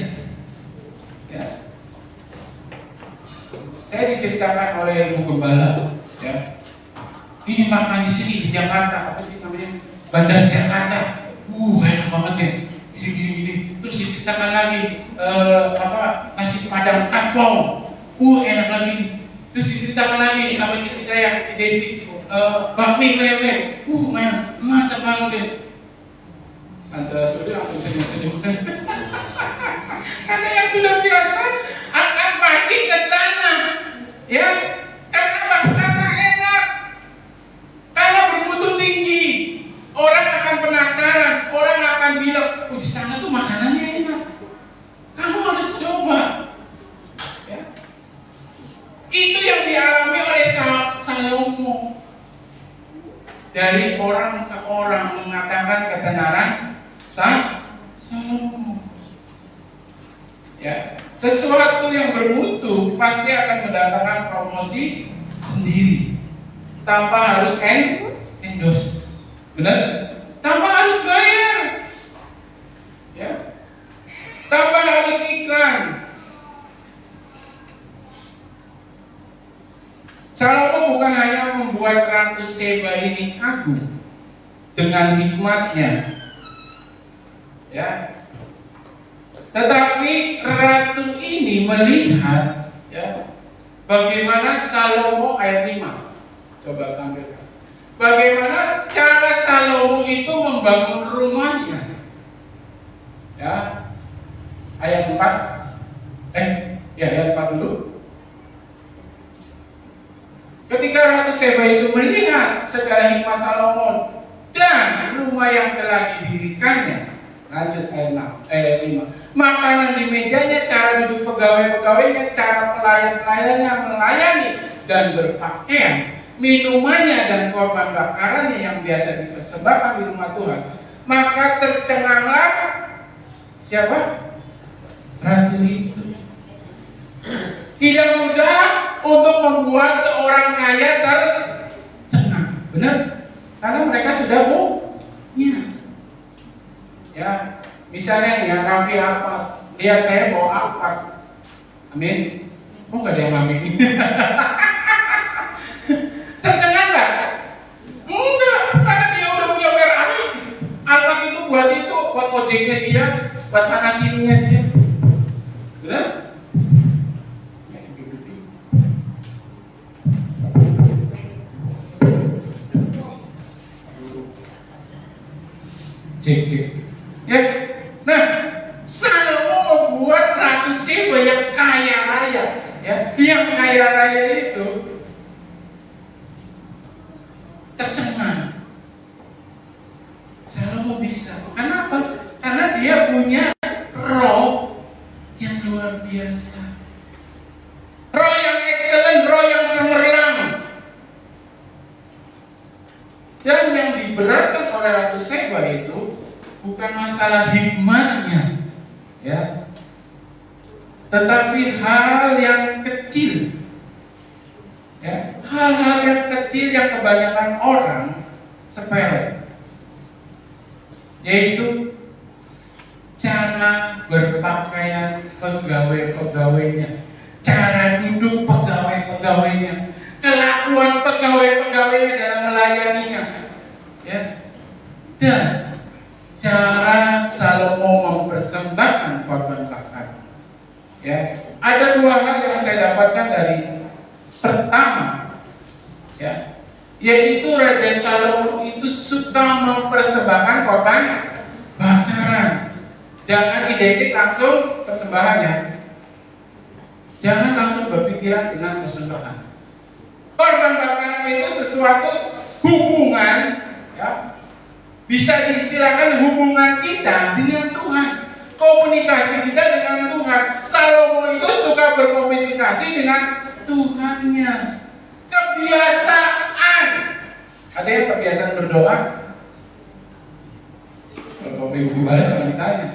Ya. Saya diceritakan oleh Ibu Gembala, ya, ini makan di sini di Jakarta, apa sih namanya, Bandar Jakarta, enak banget ya, gini. Terus diceritakan lagi, nasi padang kapau, enak lagi. Terus diceritakan lagi sama cici saya, si Desi, bakmi lele, mantap banget deh. Tante Sudi langsung senyum-senyum. Saya yang sudah biasa akan pasti ke sana, ya. Karena enak, karena bermutu tinggi, orang akan penasaran, orang akan bilang, di sana tuh makanannya enak, kamu harus coba. Ya. Itu yang dialami oleh Salomo. Dari orang ke orang mengatakan ketenaran Salomo. Ya, sesuatu yang bermutu pasti akan mendatangkan promosi sendiri, tanpa harus endorse, benar? Tanpa harus bayar, ya, tanpa harus iklan. Salomo bukan hanya membuat Ratu Seba ini kagum dengan hikmatnya, ya, tetapi ratu ini melihat, ya, bagaimana Salomo ayat 5. Coba tampilkan. Bagaimana cara Salomo itu membangun rumahnya. Ya. Ayat 4. Ayat 4 dulu. Ketika Ratu Seba itu melihat segala hikmat Salomo dan rumah yang telah didirikannya, lanjut ayat 5. Makanan di mejanya, cara duduk pegawai-pegawainya, cara pelayan-pelayannya melayani dan berpakaian, minumannya dan korban bakarannya yang biasa dipersembahkan di rumah Tuhan. Maka tercenganglah siapa? Ratu itu. Tidak mudah untuk membuat seorang kaya tercengang, benar? Karena mereka sudah punya. Ya, misalnya ya Raffi apa? Lihat saya bawa apa? Amin. Nggak ada yang amin. Tercengang nggak? Enggak, karena dia udah punya Ferrari. Alphard itu buat ojeknya dia, buat sana sininya dia. Benar? Cek. Ya, nah, Salomo membuat Ratu Seba yang kaya raya, ya, yang kaya raya itu tercengang. Salomo bisa, kenapa? Karena dia punya roh yang luar biasa, roh yang excellent, roh yang cemerlang. Dan yang diberatkan oleh Ratu Seba itu bukan masalah hikmatnya, ya, tetapi hal yang kecil, ya, hal-hal yang kecil yang kebanyakan orang sepele, yaitu cara berpakaian pegawai-pegawainya, cara duduk pegawai-pegawainya, kelakuan kelakuan pegawai-pegawainya dalam melayaninya, ya. Dan cara Salomo mempersembahkan korban bakar. Ya, ada dua hal yang saya dapatkan dari pertama, ya, yaitu Raja Salomo itu suka mempersembahkan korban bakaran. Jangan identik langsung persembahannya. Jangan langsung berpikiran dengan persembahan. Korban bakaran itu sesuatu hubungan, ya, bisa diistilahkan hubungan kita dengan Tuhan, komunikasi kita dengan Tuhan. Salomo itu suka berkomunikasi dengan Tuhannya. Kebiasaan. Ada yang kebiasaan berdoa? Kalau ibu balik jangan ditanya.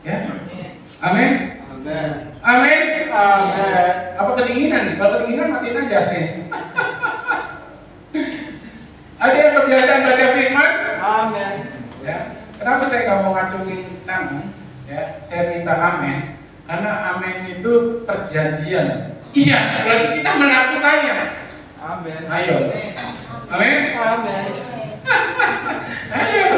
Ya. Amin. Amin. Amin. Amin. Apa kedinginan nih? Kalau kedinginan matiin aja sih. Ada yang kebiasaan baca firman? Amin. Ya. Kenapa saya nggak mau ngacungin tangan? Ya, saya minta amin. Karena amin itu perjanjian. Iya, berarti kita melakukannya. Amin. Ayo. Amin. Amin. Ayo.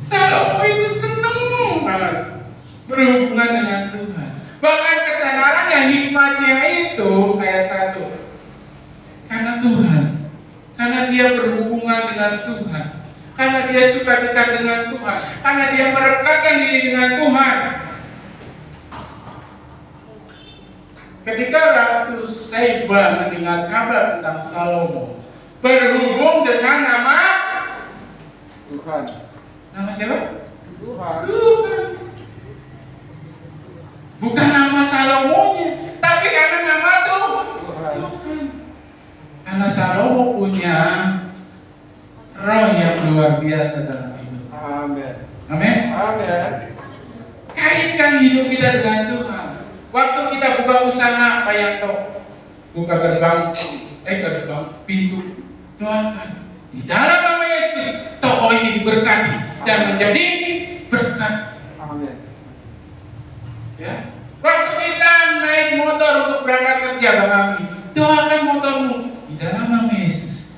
Salomo itu seneng banget berhubungan dengan Tuhan. Bahkan ketenarannya, hikmatnya itu kayak satu. Karena Tuhan. Karena dia berhubungan dengan Tuhan. Karena dia suka dekat dengan Tuhan. Karena dia merekatkan diri dengan Tuhan. Ketika Ratu Seba mendengar kabar tentang Salomo, berhubung dengan nama Tuhan. nama siapa? Tuhan. Tuhan. Bukan nama Salomonya, tapi karena nama Tuhan. Karena Salomo punya roh yang luar biasa dalam hidup. Amin. Amin. Amin. Kaitkan hidup kita dengan Tuhan. Waktu kita buka usaha, Pak Yanto, buka gerbang, pintu, doakan. Di dalam nama Yesus, toko ini diberkati dan menjadi berkat. Amin. Ya. Waktu kita naik motor untuk berangkat kerja, Bang Ami, doakan motormu di dalam nama Yesus.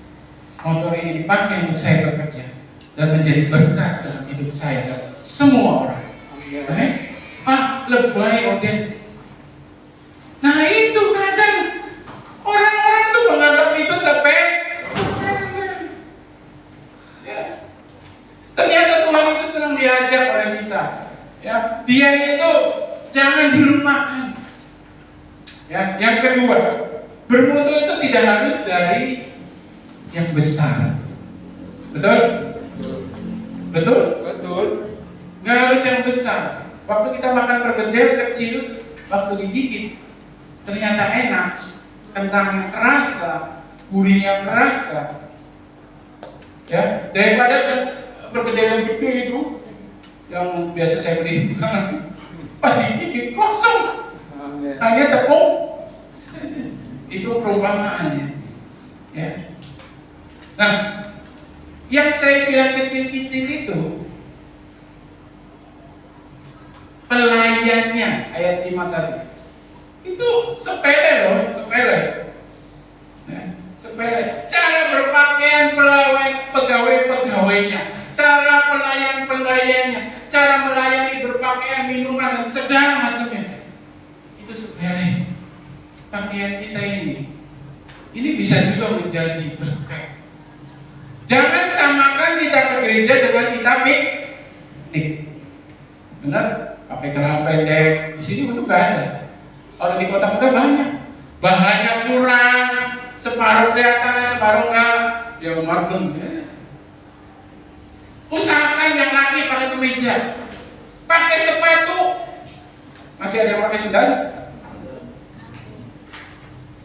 Motor ini dipakai untuk saya bekerja dan menjadi berkat dalam hidup saya dan semua orang. Amin. Ah, lebay Oden. Nah itu kadang orang-orang tuh menganggap itu sepele. Ya. Ternyata Tuhan itu senang diajak oleh kita. Ya, dia itu jangan dilupakan. Ya, yang kedua, bermutu itu tidak harus dari yang besar. Betul? Betul? Betul. Nggak harus yang besar. Waktu kita makan perkedel kecil, waktu digigit ternyata enak, kentangnya kerasa, gurihnya kerasa. Ya, daripada perkedel yang gede itu, yang biasa saya beli itu kan masih pas digigit kosong, Amin. hanya tepung. Itu perumpamaannya. Ya. Nah, yang saya bilang kecil-kecil itu pelayannya ayat 5 tadi. Itu sepele loh, sepele. Ya, sepele. Cara berpakaian pegawai-pegawainya, cara pelayan-pelayannya, cara melayani berpakaian, minuman dan segala macamnya. Itu sepele. Pakaian kita ini bisa juga menjadi berkat. Jangan samakan kita ke gereja dengan kita piknik. Benar? Pakai celana pendek. Di sini itu nggak ada. Kalau di kota-kota banyak. Bahannya kurang, separuh kelihatan, separuh enggak. Ya mardum. Ya. Usahakan yang laki pakai kemeja, pakai sepatu. Masih ada yang pakai sandal?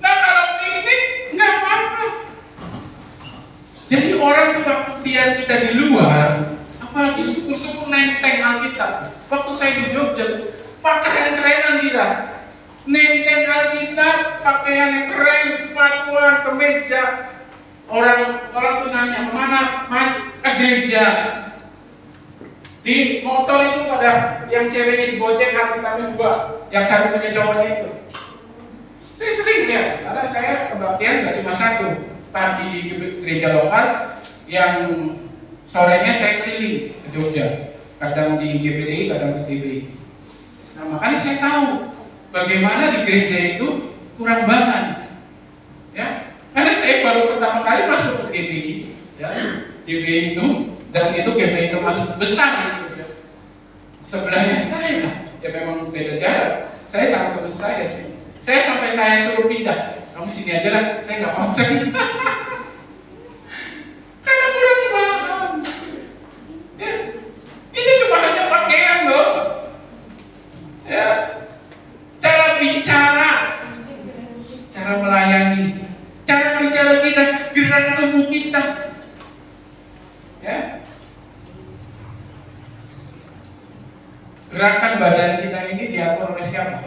Nah kalau piknik nggak apa-apa. Jadi orang tuh waktu lihat kita di luar, apalagi syukur-syukur nenteng Alkitab. Waktu saya di Jogja, pakaian kerenan kita, nenteng Alkitab, pakaian yang keren, sepatuan, kemeja. Orang tuh nanya, kemana Mas? Ke gereja. Di motor itu pada yang ceweknya dibojeng, Alkitabnya dua, yang satu punya cowoknya itu. Saya sering ya, kan saya kebaktian nggak cuma satu, pagi di gereja lokal, yang sorenya saya keliling ke Jogja, kadang di GPDI, kadang di TBI. Nah makanya saya tahu bagaimana di gereja itu kurang banget, ya. Karena saya baru pertama kali masuk ke GPI, ya, GPI itu, dan itu GPI termasuk besar gitu, ya. Sebelahnya saya, ya memang beda jarak. Saya sama teman saya sih. Saya sampai saya suruh pindah. Kamu sini aja lah, saya nggak konsen. Karena kurang paham. Ya, itu cuma hanya pakaian loh. Ya, cara bicara, cara melayani, cara bicara kita, gerak tubuh kita. Ya, gerakan badan kita ini diatur oleh siapa?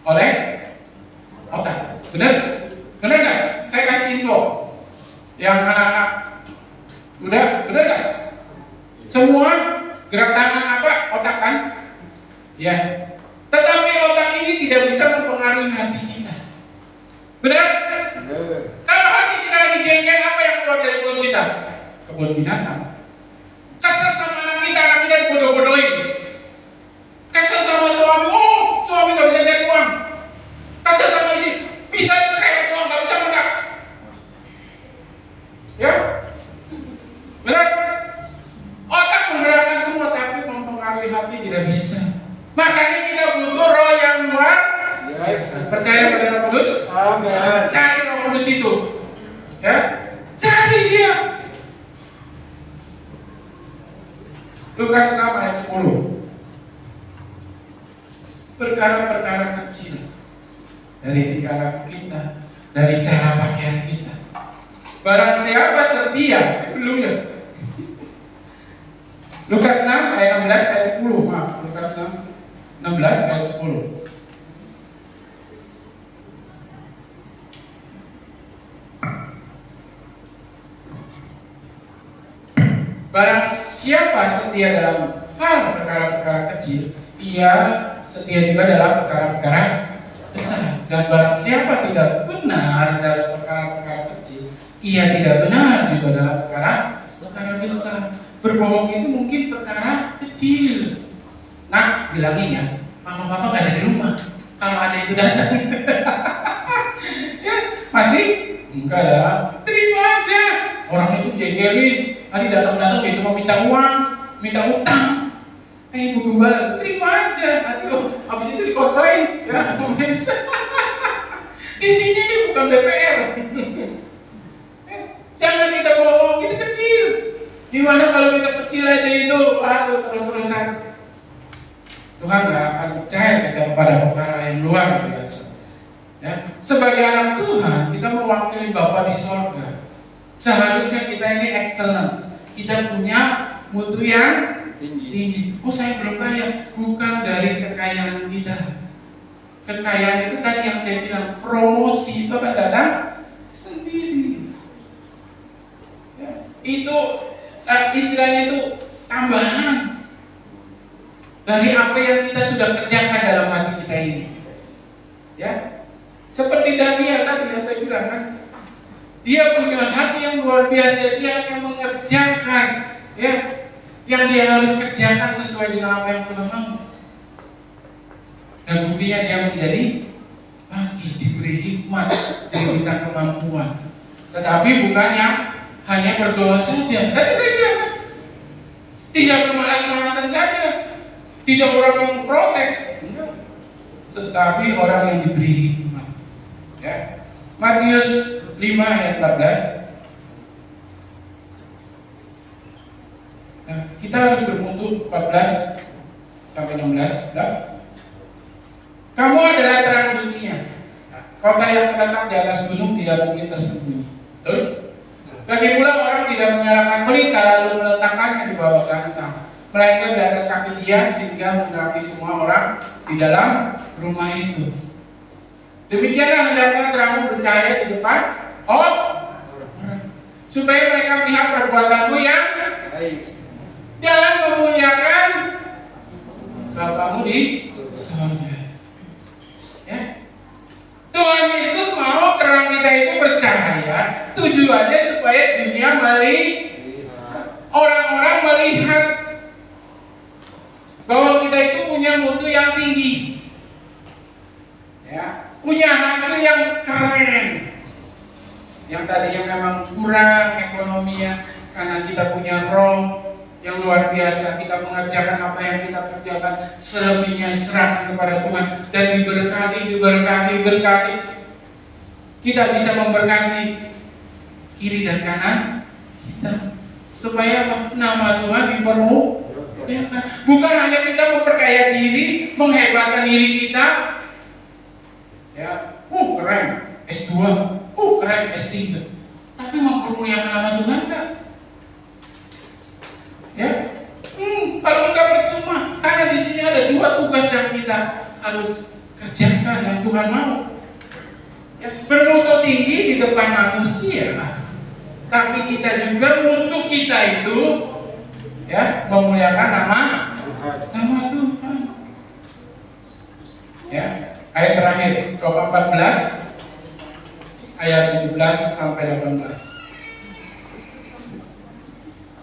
Oleh otak. Benar? Benar nggak? Saya kasih info. Yang anak-anak muda, benar nggak? Semua gerak tangan apa? Otak kan? Ya. Tetapi otak ini tidak bisa mempengaruhi hati kita. Benar? Benar. Kalau hati kita lagi jengkel, apa yang keluar dari mulut kita? Kebun binatang. Kesel sama anak kita dibodoh-bodohin. Kesel sama suami, oh suami gak bisa cari uang. Kesel sama istri, bisa cerewet uang, gak bisa masak. Ya, benar. Otak menggerakkan semua, tapi mempengaruhi hati tidak bisa. Makanya kita butuh roh yang luar biasa. Percaya pada Roh Kudus? Amin. Cari Roh Kudus itu, ya, cari dia. Lukas 6 ayat 10. Perkara-perkara kecil dari tingkah laku kita, dari cara pakaian kita. Barang siapa setia, belum ya? Lukas 6 ayat 16 ayat 10. Maaf, Lukas 6 16 ayat 10. Barang siapa setia dalam hal perkara-perkara kecil, ia setia juga dalam perkara-perkara besar. Dan barang siapa tidak benar dalam perkara-perkara kecil, ia tidak benar juga dalam perkara besar. Berbohong itu mungkin perkara kecil. Nah, bilangin ya, mama papa gak ada di rumah. Kalau ada itu datang, ya masih enggak lah. Terima aja. Orang itu jengkelin, nanti datang-datang dia cuma minta uang, minta utang. Ibu gembala, terima aja. Nanti habis itu dikotoin, ya pemirsa. Di sini ini bukan DPR. Jangan kita bohong, itu kecil. Gimana kalau kita kecil aja itu, aduh terus-terusan. Tuhan gak akan percaya kita kepada perkara yang luar biasa. Ya, sebagai anak Tuhan, kita mewakili Bapa di sorga. Seharusnya kita ini excellent. Kita punya mutu yang tinggi. Oh saya belum kaya, bukan dari kekayaan kita. Kekayaan itu tadi yang saya bilang, promosi itu akan datang sendiri. Ya, itu istilahnya itu tambahan dari apa yang kita sudah kerjakan dalam hati kita ini. Ya, seperti Daniel tadi yang saya bilang kan, dia punya hati yang luar biasa, dia akan mengerjakan ya yang dia harus kerjakan sesuai dengan apa yang Tuhan mau. Dan buktinya dia menjadi bagi, diberi hikmat, diberikan kemampuan. Tetapi bukannya hanya berdoa saja. Tadi saya bilang kan, tidak bermalas-malasan saja, tidak orang yang protes, tetapi orang yang diberi hikmat. Ya. Matius 5 ayat 14. Nah, kita harus bermutu 14 sampai 16. Nah, kamu adalah terang dunia. Nah, kota yang terletak di atas gunung tidak mungkin tersembunyi. Betul? Lagi pula orang tidak menyalakan pelita lalu meletakkannya di bawah kantang, melainkan di atas kaki dia sehingga menerangi semua orang di dalam rumah itu. Demikianlah hendaklah terangmu bercahaya di depan orang, supaya mereka melihat perbuatanmu yang baik dan memuliakan Bapamu di surga. Ya. bercahaya, tujuannya supaya dunia orang-orang melihat bahwa kita itu punya mutu yang tinggi, ya, punya hasil yang keren. Yang tadinya memang kurang ekonominya, karena kita punya roh yang luar biasa, kita mengerjakan apa yang kita kerjakan, selebihnya serahkan kepada Tuhan dan diberkati. Kita bisa memberkati kiri dan kanan kita, supaya nama Tuhan dipermuliakan. Bukan hanya kita memperkaya diri, menghebatkan diri kita, ya, keren S2, keren S3, tapi mempermuliakan nama Tuhan kan? Ya, kalau enggak percuma, karena di sini ada dua tugas yang kita harus kerjakan yang Tuhan mau. Ya, bermutu tinggi di depan manusia, tapi kita juga mutu kita itu, ya, memuliakan nama Tuhan. Ya, ayat terakhir Roma 14 ayat 17 sampai 18.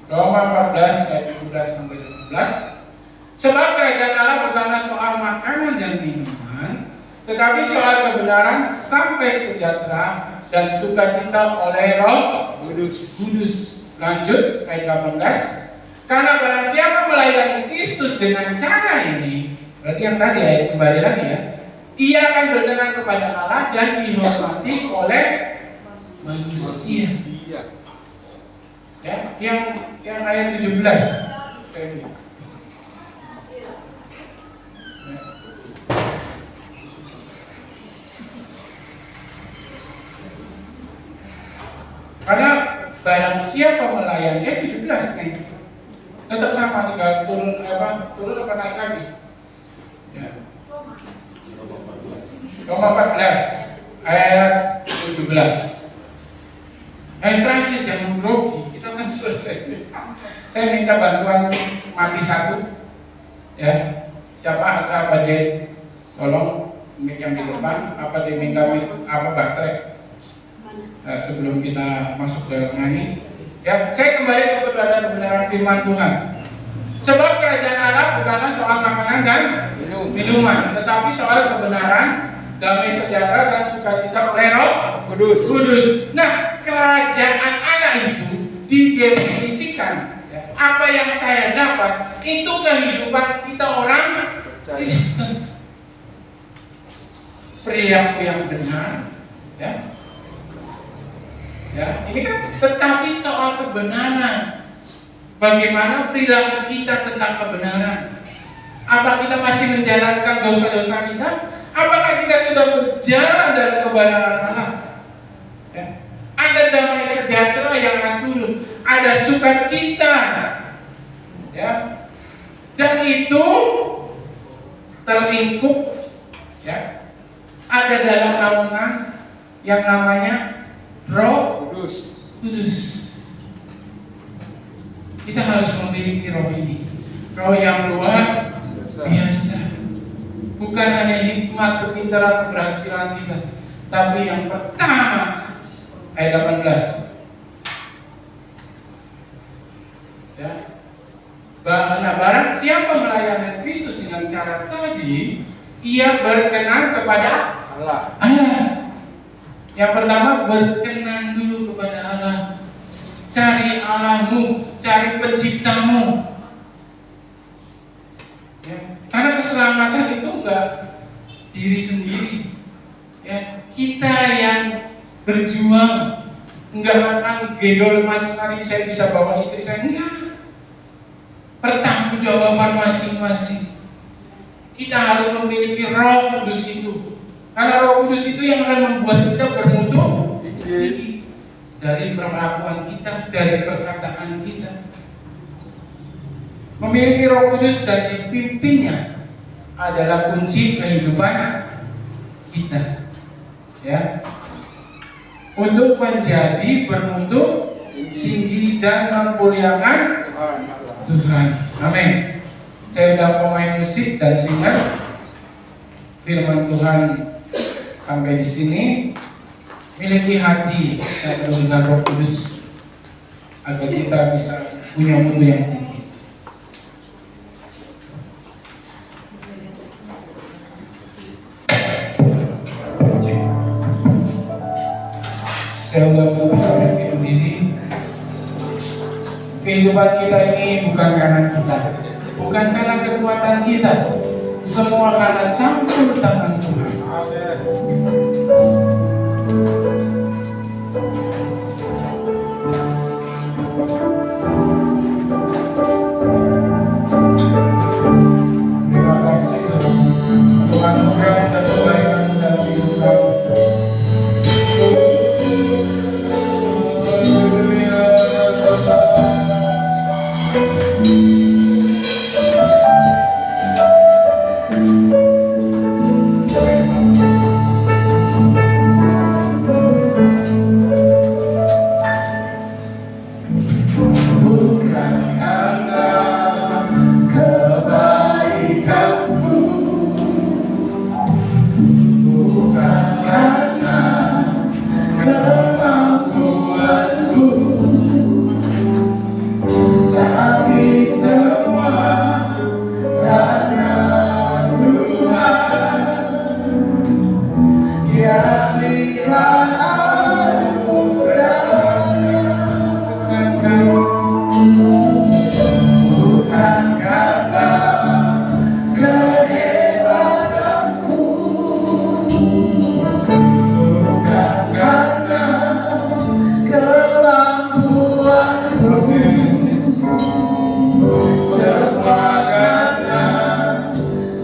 Roma 14 ayat 17 sampai 18. Sebab kerajaan Allah bukanlah soal makanan dan minuman, tetapi soal kebenaran sampai sejahtera dan sukacita oleh Roh Kudus. Lanjut ayat 18. Karena barang siapa melayani Kristus dengan cara ini, berarti yang tadi ayat kembali lagi ya, ia akan berkenan kepada Allah dan dihormati oleh manusia. Ya, yang ayat 17. Karena barang siapa melayani 17 nih, tetap sama, tinggal turun apa naik lagi. Ya. Roma 14 ayat 17. Ayat terakhir, jangan grogi, kita akan selesai. Saya minta bantuan mati satu, ya. Siapa badai, tolong mic yang di depan, apa diminta apa baterai. Sebelum kita masuk ke nyanyi, ya, saya kembali kepada kebenaran firman Tuhan. Sebab kerajaan Allah bukanlah soal makanan dan minuman, tetapi soal kebenaran, damai sejahtera dan sukacita oleh Roh Kudus. Nah, kerajaan Allah itu didefinisikan, ya, apa yang saya dapat itu kehidupan kita orang Kristen, perilaku yang benar, ya. Ya, ini kan tetapi soal kebenaran. Bagaimana perilaku kita tentang kebenaran? Apa kita masih menjalankan dosa-dosa kita? Apakah kita sudah berjalan dalam kebenaran Allah? Ya. Ada damai sejahtera yang akan turun, ada sukacita, ya. Dan itu terlingkup, ya. Ada dalam naungan yang namanya Roh Kudus. Kita harus memiliki roh ini, roh yang luar biasa. Bukan hanya hikmat, kepintaran, keberhasilan kita, tapi yang pertama ayat 18. Ya. Nah, barang siapa melayani Kristus dengan cara tadi, ia berkenan kepada Allah. Yang pertama, berkenan dulu kepada Allah. Cari Allahmu, cari penciptamu. Ya, karena keselamatan itu enggak diri sendiri. Ya, kita yang berjuang, enggak akan gendol masing-masing. Saya bisa bawa istri saya, enggak. Pertanggungjawaban masing-masing. Kita harus memiliki Roh Kudus itu. Karena Roh Kudus itu yang akan membuat kita bermutu tinggi dari perlakuan kita, dari perkataan kita. Memiliki Roh Kudus dan dipimpinnya adalah kunci kehidupan kita. Ya, untuk menjadi bermutu tinggi dan memuliakan Tuhan. Amin. Saya sudah pemain musik dan singer. Firman Tuhan sampai di sini. miliki hati yang penuh dengan Roh Kudus agar kita bisa punya mutu yang tinggi. Saya betul-betul berpikir diri. Kehidupan kita ini bukan karena kita, bukan karena kekuatan kita, semua karena campur tangan Tuhan. Terima kasih Tuhan anugerah dan kebaikan dalam hidup kami.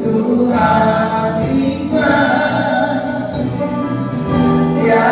Tuhan iman, ya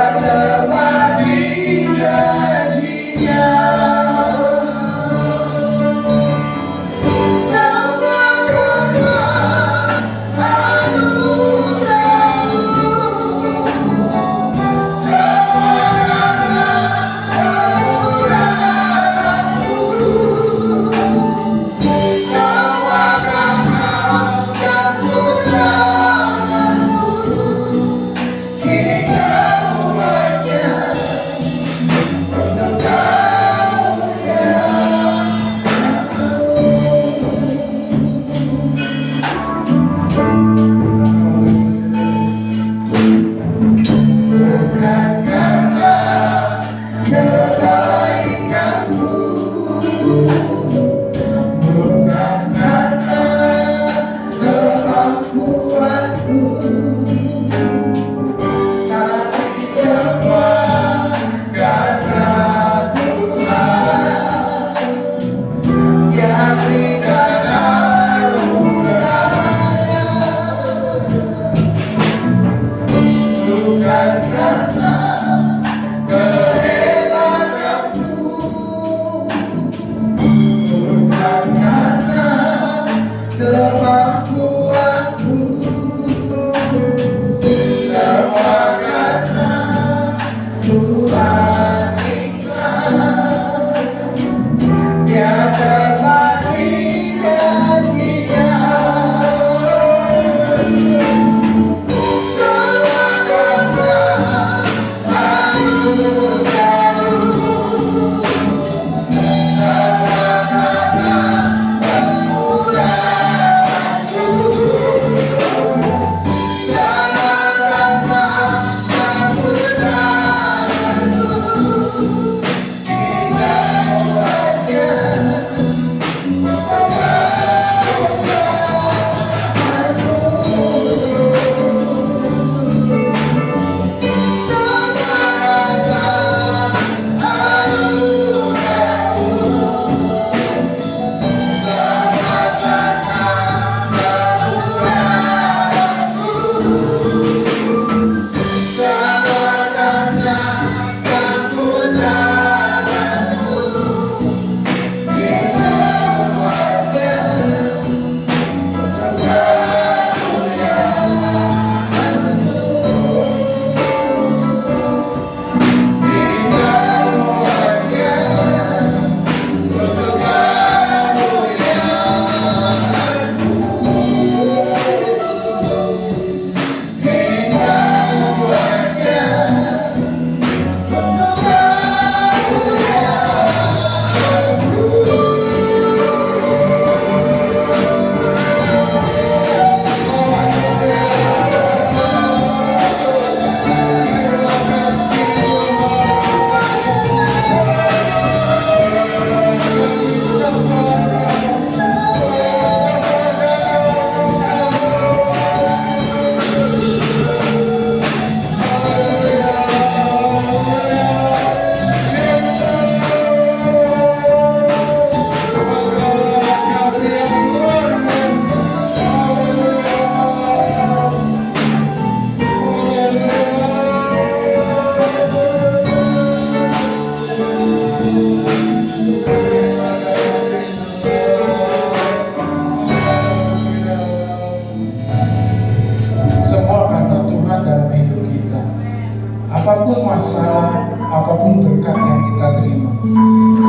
apapun masalah, apapun berkat yang kita terima,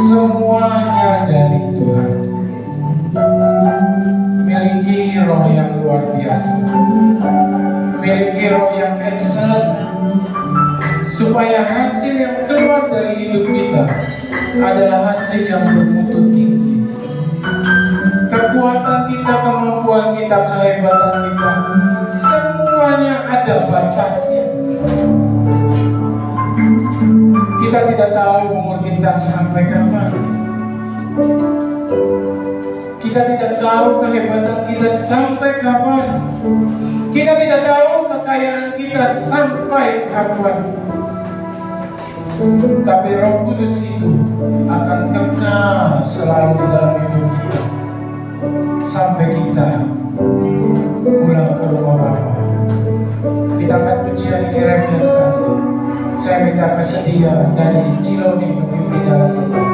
semuanya dari Tuhan. Miliki roh yang luar biasa, miliki roh yang excellent, supaya hasil yang keluar dari hidup kita adalah hasil yang bermutu tinggi. Kekuatan kita, kemampuan kita, kehebatan kita, semuanya ada batasnya. Kita tidak tahu umur kita sampai kapan. Kita tidak tahu kehebatan kita sampai kapan. Kita tidak tahu kekayaan kita sampai kapan. Tapi Roh Kudus itu akan kekal selalu di dalam hidup kita sampai kita pulang ke rumah Bapa. Kita akan pujian ini refnya sekali. Saya minta kesediaan dari Ciloni memimpin dalam doa.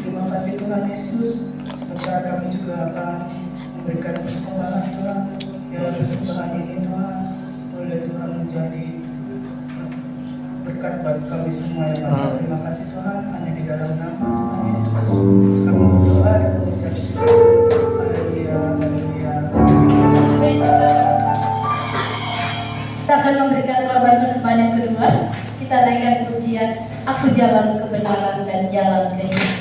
Terima kasih Tuhan Yesus, sementara kami juga akan memberikan persembahan Tuhan, yang persembahan ini Tuhan boleh Tuhan menjadi berkat bagi kami semua ya Bapa. Terima kasih Tuhan, hanya di dalam nama Tuhan Yesus kami berdoa dan mengucap syukur. Haleluya, haleluya. Kita akan memberikan korban persembahan yang kedua. Kita naikkan pujian Aku Jalan Kebenaran dan Jalan Kehidupan.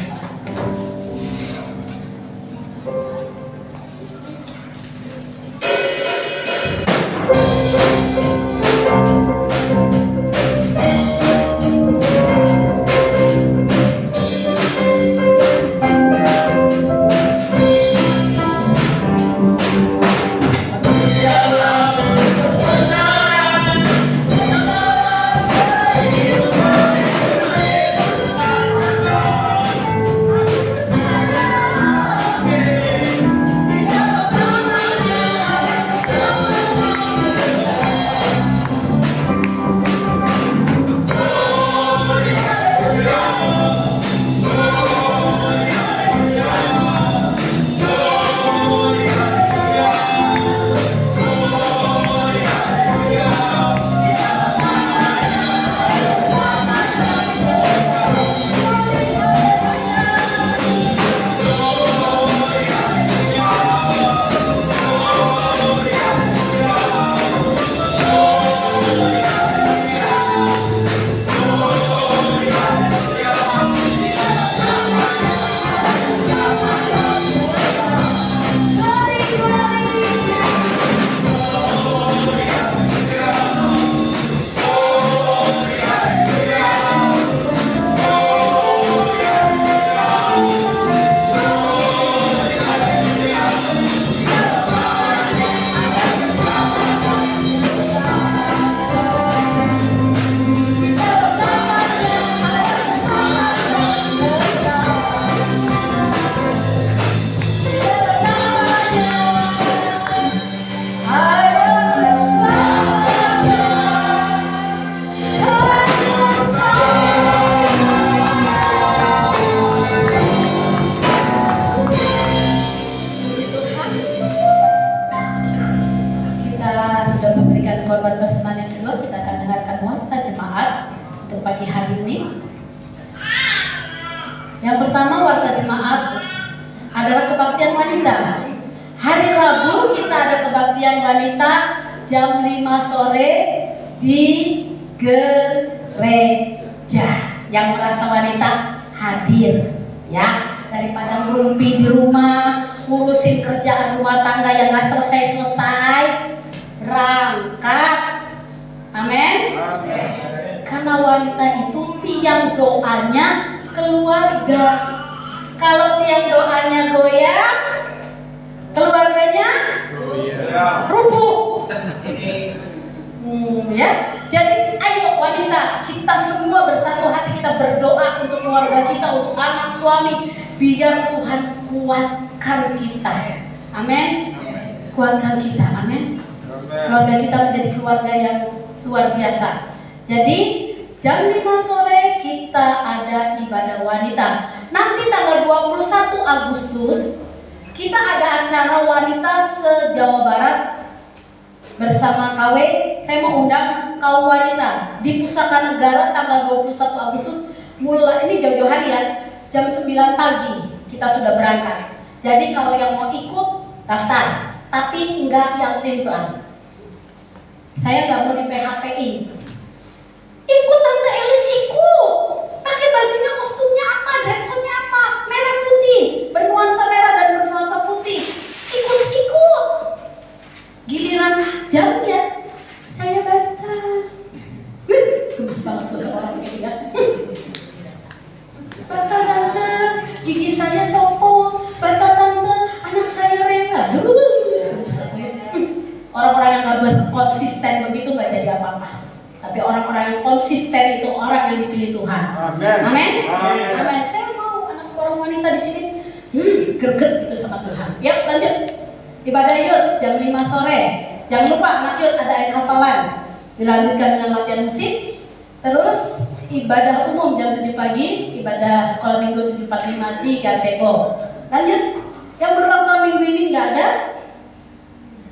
yang kedua kita akan dengarkan warta jemaat untuk pagi hari ini. Yang pertama warta jemaat adalah kebaktian wanita. Hari Rabu kita ada kebaktian wanita jam 5 sore di gereja. Yang merasa wanita hadir ya, daripada ngerumpi di rumah ngurusin kerjaan rumah tangga yang gak selesai-selesai, berangkat. Amin. Karena wanita itu tiang doanya keluarga. Kalau tiang doanya goyang, keluarganya rubuh. Ya, jadi ayo wanita, kita semua bersatu hati, kita berdoa untuk keluarga kita, untuk anak suami, biar Tuhan kuatkan kita. Amin. Kuatkan kita, amin. Keluarga kita menjadi keluarga yang luar biasa. Jadi jam 5 sore kita ada ibadah wanita. Nanti tanggal 21 Agustus kita ada acara wanita se-Jawa Barat bersama KW. Saya mau undang kaum wanita di Pusaka Negara tanggal 21 Agustus. Mulai ini jauh-jauh hari ya, jam 9 pagi kita sudah berangkat. Jadi kalau yang mau ikut daftar, tapi enggak yang tentuan. Saya nggak mau di PHP-in. Ikut Tante Elis, ikut. Pakai bajunya, kostumnya apa, dress code-nya apa, merah putih, bernuansa merah dan bernuansa putih. Ikut. Giliran jamnya saya batal. Gemes banget tuh sama orang begitu ya. Batal tante, gigi saya copot. Batal tante, anak saya rela. Orang-orang yang gak konsisten begitu gak jadi apa-apa. Tapi orang-orang yang konsisten itu orang yang dipilih Tuhan. Amin. Amin. Saya mau anak orang wanita di sini greget gitu sama Tuhan. Yuk lanjut. Ibadah yud jam 5 sore. Jangan lupa anak yud ada ayat hafalan. Dilanjutkan dengan latihan musik. Terus ibadah umum jam 7 pagi. Ibadah sekolah minggu 745 di Gasebo. Lanjut. Yang berulang tahun minggu ini nggak ada.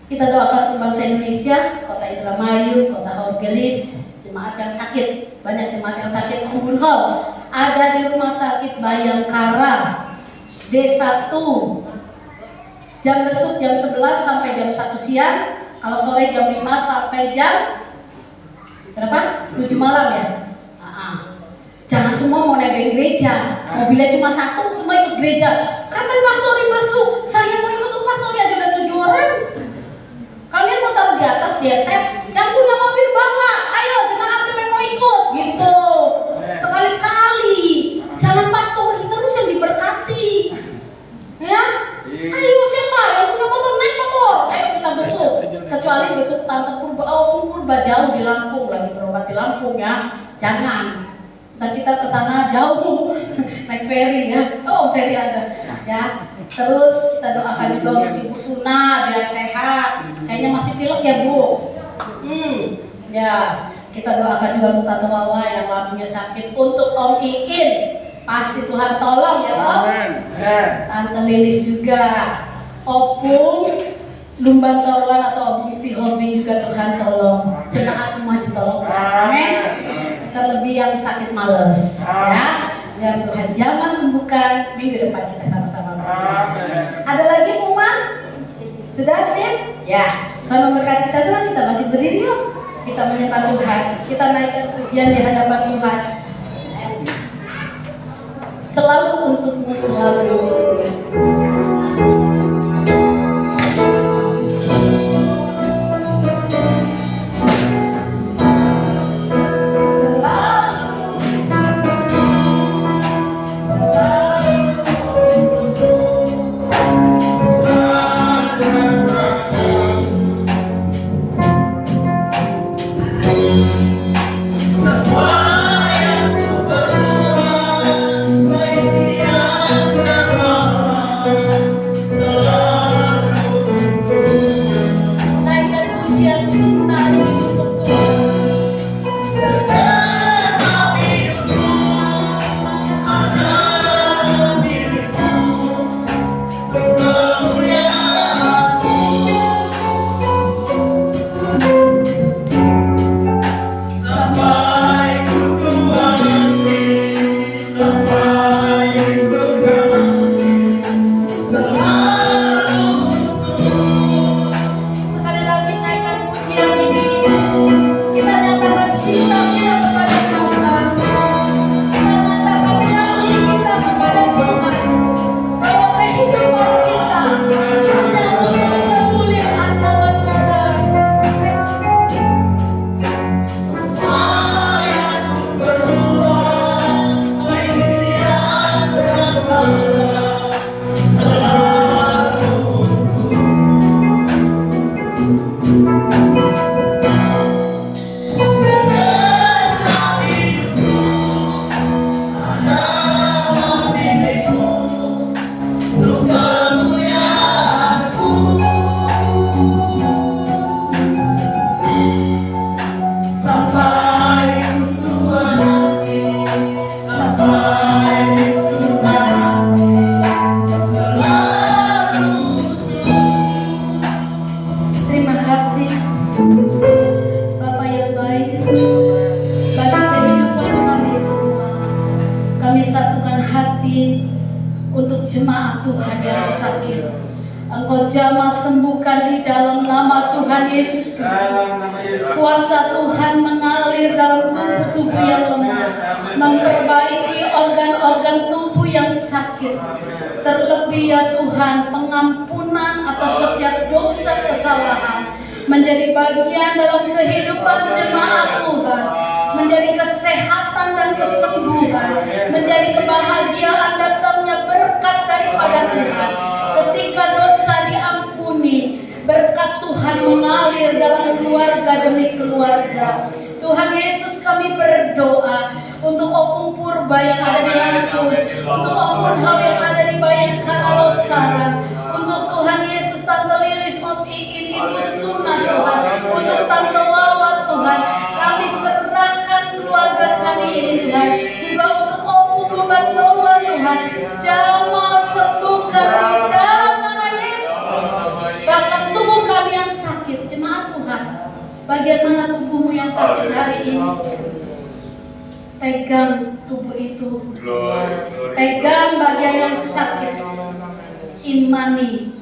Kita doakan untuk bangsa Indonesia, Kota Indramayu, Kota Horgelis, jemaat yang sakit, banyak jemaat yang sakit. Umbunhol ada di rumah sakit Bayangkara D1, jam besuk jam 11 sampai jam 1 siang. Kalau sore jam 5 sampai jam berapa? 7 malam ya. Jangan semua mau nebeng gereja, mobilnya cuma satu, semua ikut gereja. Kapan pastori besuk? Saya mau ikut pastori aja udah 7 orang. Kalian mau taruh di atas ya, yang punya mobil bawa, ayo jemaat siapa yang mau ikut gitu. Sekali-kali, jangan pastori terus yang diberkati. Ya, ayo siapa yang punya motor naik motor, ayo kita besuk. Kecuali besuk Tante Purba, Purba jauh di Lampung, lagi berobat di Lampung ya, jangan. Dan kita ke sana jauh naik ferry ya, ferry ada ya. Terus kita doakan juga untuk Ibu Suna biar sehat. Kayaknya masih pilek ya Bu. Ya, kita doakan juga untuk Tante Wawa yang lambungnya sakit. Untuk Om Ikin, pasti Tuhan tolong ya Om. Tante Lilis juga. Opung, Lumban Torwan atau Om Si Hobi juga Tuhan tolong. Jemaat semua ditolong. Amin. Terlebih yang sakit males ya. Biar Tuhan jamah sembuhkan. Minggu depan kita sama-sama. Ada lagi Muma? Sudah sih? Ya. Kalau memberkati kita Tuhan, kita bangkit berdiri yuk. Kita menyembah Tuhan. Kita naikkan pujian di hadapan Tuhan. Selalu untukmu, selalu untukmu. Tuhan yang sakit. Engkau jamah sembuhkan di dalam nama Tuhan Yesus Kristus. Kuasa Tuhan mengalir dalam tubuh-tubuh yang lemah, memperbaiki organ-organ tubuh yang sakit. Terlebih ya Tuhan, pengampunan atas setiap dosa kesalahan menjadi bagian dalam kehidupan jemaat Tuhan, menjadi kesehatan dan kesembuhan, menjadi kebahagiaan datangnya berkat daripada Tuhan. Ketika dosa diampuni, berkat Tuhan mengalir dalam keluarga demi keluarga. Tuhan Yesus, kami berdoa untuk Opung Purba yang ada di Lampung, untuk Opung Hau yang ada di Bayangkara Losarang, untuk Tuhan Yesus Tante Lilis, Om Iin, Ibu Suna Tuhan, untuk Tante Wawa Tuhan, kami serahkan keluarga kami ini Tuhan, juga untuk Opung Gubatowa Tuhan, jamah sembuhkan di dalam nama Yesus. Bahkan tubuh kami yang sakit, jemaat Tuhan, bagian mana tubuhmu yang sakit hari ini? Pegang tubuh itu, pegang bagian yang sakit, imani,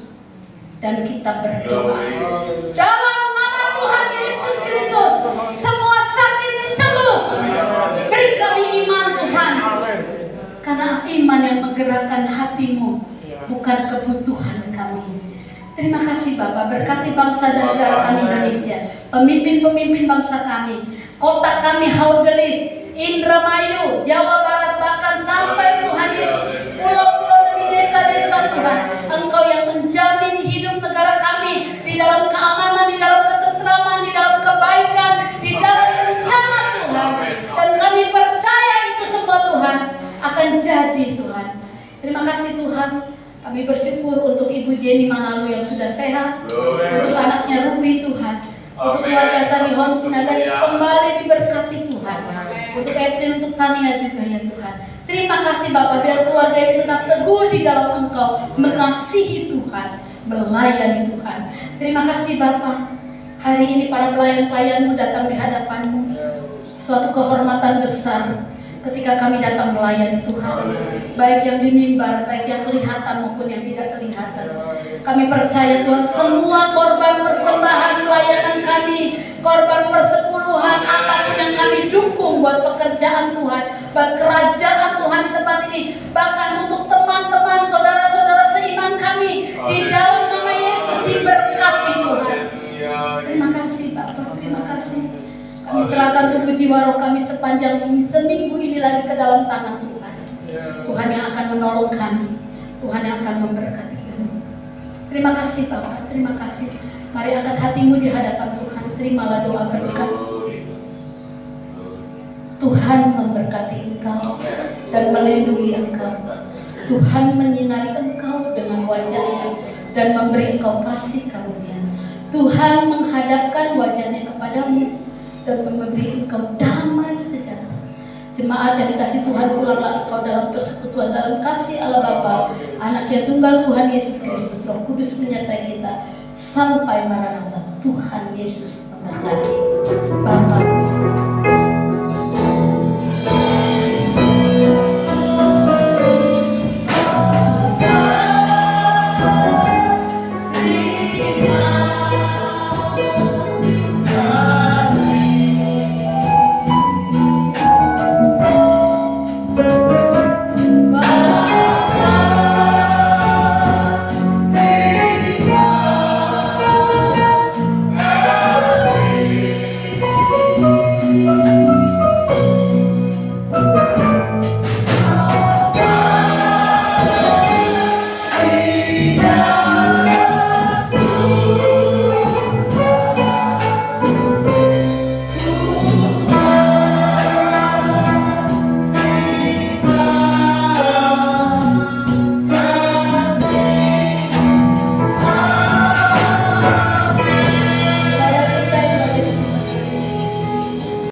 dan kita berdoa dalam nama Tuhan Yesus Kristus. Semua sakit sembuh. Beri kami iman Tuhan, karena iman yang menggerakkan hatimu, bukan kebutuhan kami. Terima kasih Bapak, berkati bangsa dan negara kami Indonesia, pemimpin-pemimpin bangsa kami, kota kami Haugelis, Indramayu, Jawa Barat, bahkan sampai Tuhan Yesus pulau-pulau demi desa-desa Tuhan. Engkau yang menjamin hidup negara kami di dalam keamanan, di dalam ketentraman, di dalam kebaikan, di dalam rencana Tuhan. Dan kami percaya itu semua Tuhan akan jadi Tuhan. Terima kasih Tuhan. Kami bersyukur untuk Ibu Jenny Manalu yang sudah sehat, untuk anaknya Ruby Tuhan, untuk keluarga Tani Hon Sinaga kembali diberkati Tuhan, untuk Evelyn, untuk Tania juga ya Tuhan. Terima kasih Bapak, biar keluarga ini tetap teguh di dalam Engkau, mengasihi Tuhan, melayani Tuhan. Terima kasih Bapak, hari ini para pelayan-pelayan-Mu datang di hadapan-Mu, suatu kehormatan besar ketika kami datang melayani Tuhan, baik yang di mimbar, baik yang kelihatan maupun yang tidak kelihatan. Kami percaya Tuhan, semua korban persembahan pelayanan kami, korban persepuluhan, apapun yang kami dukung buat pekerjaan Tuhan, buat kerajaan Tuhan di tempat ini, bahkan untuk teman-teman, saudara-saudara seiman kami, di dalam nama Yesus diberkati Tuhan. Terima kasih Bapak, terima kasih. Kami serahkan tubuh jiwa roh kami sepanjang seminggu ini lagi ke dalam tangan Tuhan. Tuhan yang akan menolong kami, Tuhan yang akan memberkati kami. Terima kasih Bapak, terima kasih. Mari angkat hatimu di hadapan Tuhan. Terimalah doa berkat. Tuhan memberkati engkau dan melindungi engkau. Tuhan menyinari engkau dengan wajah-Nya dan memberi engkau kasih karunia. Tuhan menghadapkan wajah-Nya kepadamu dan memberi engkau damai sejahtera. Jemaat yang dikasih Tuhan, pulanglah engkau dalam persekutuan, dalam kasih Allah Bapa, Anak yang tunggal Tuhan Yesus Kristus, Roh Kudus menyertai kita sampai Maranatha. Tuhan Yesus memberkati. Bapa. Terima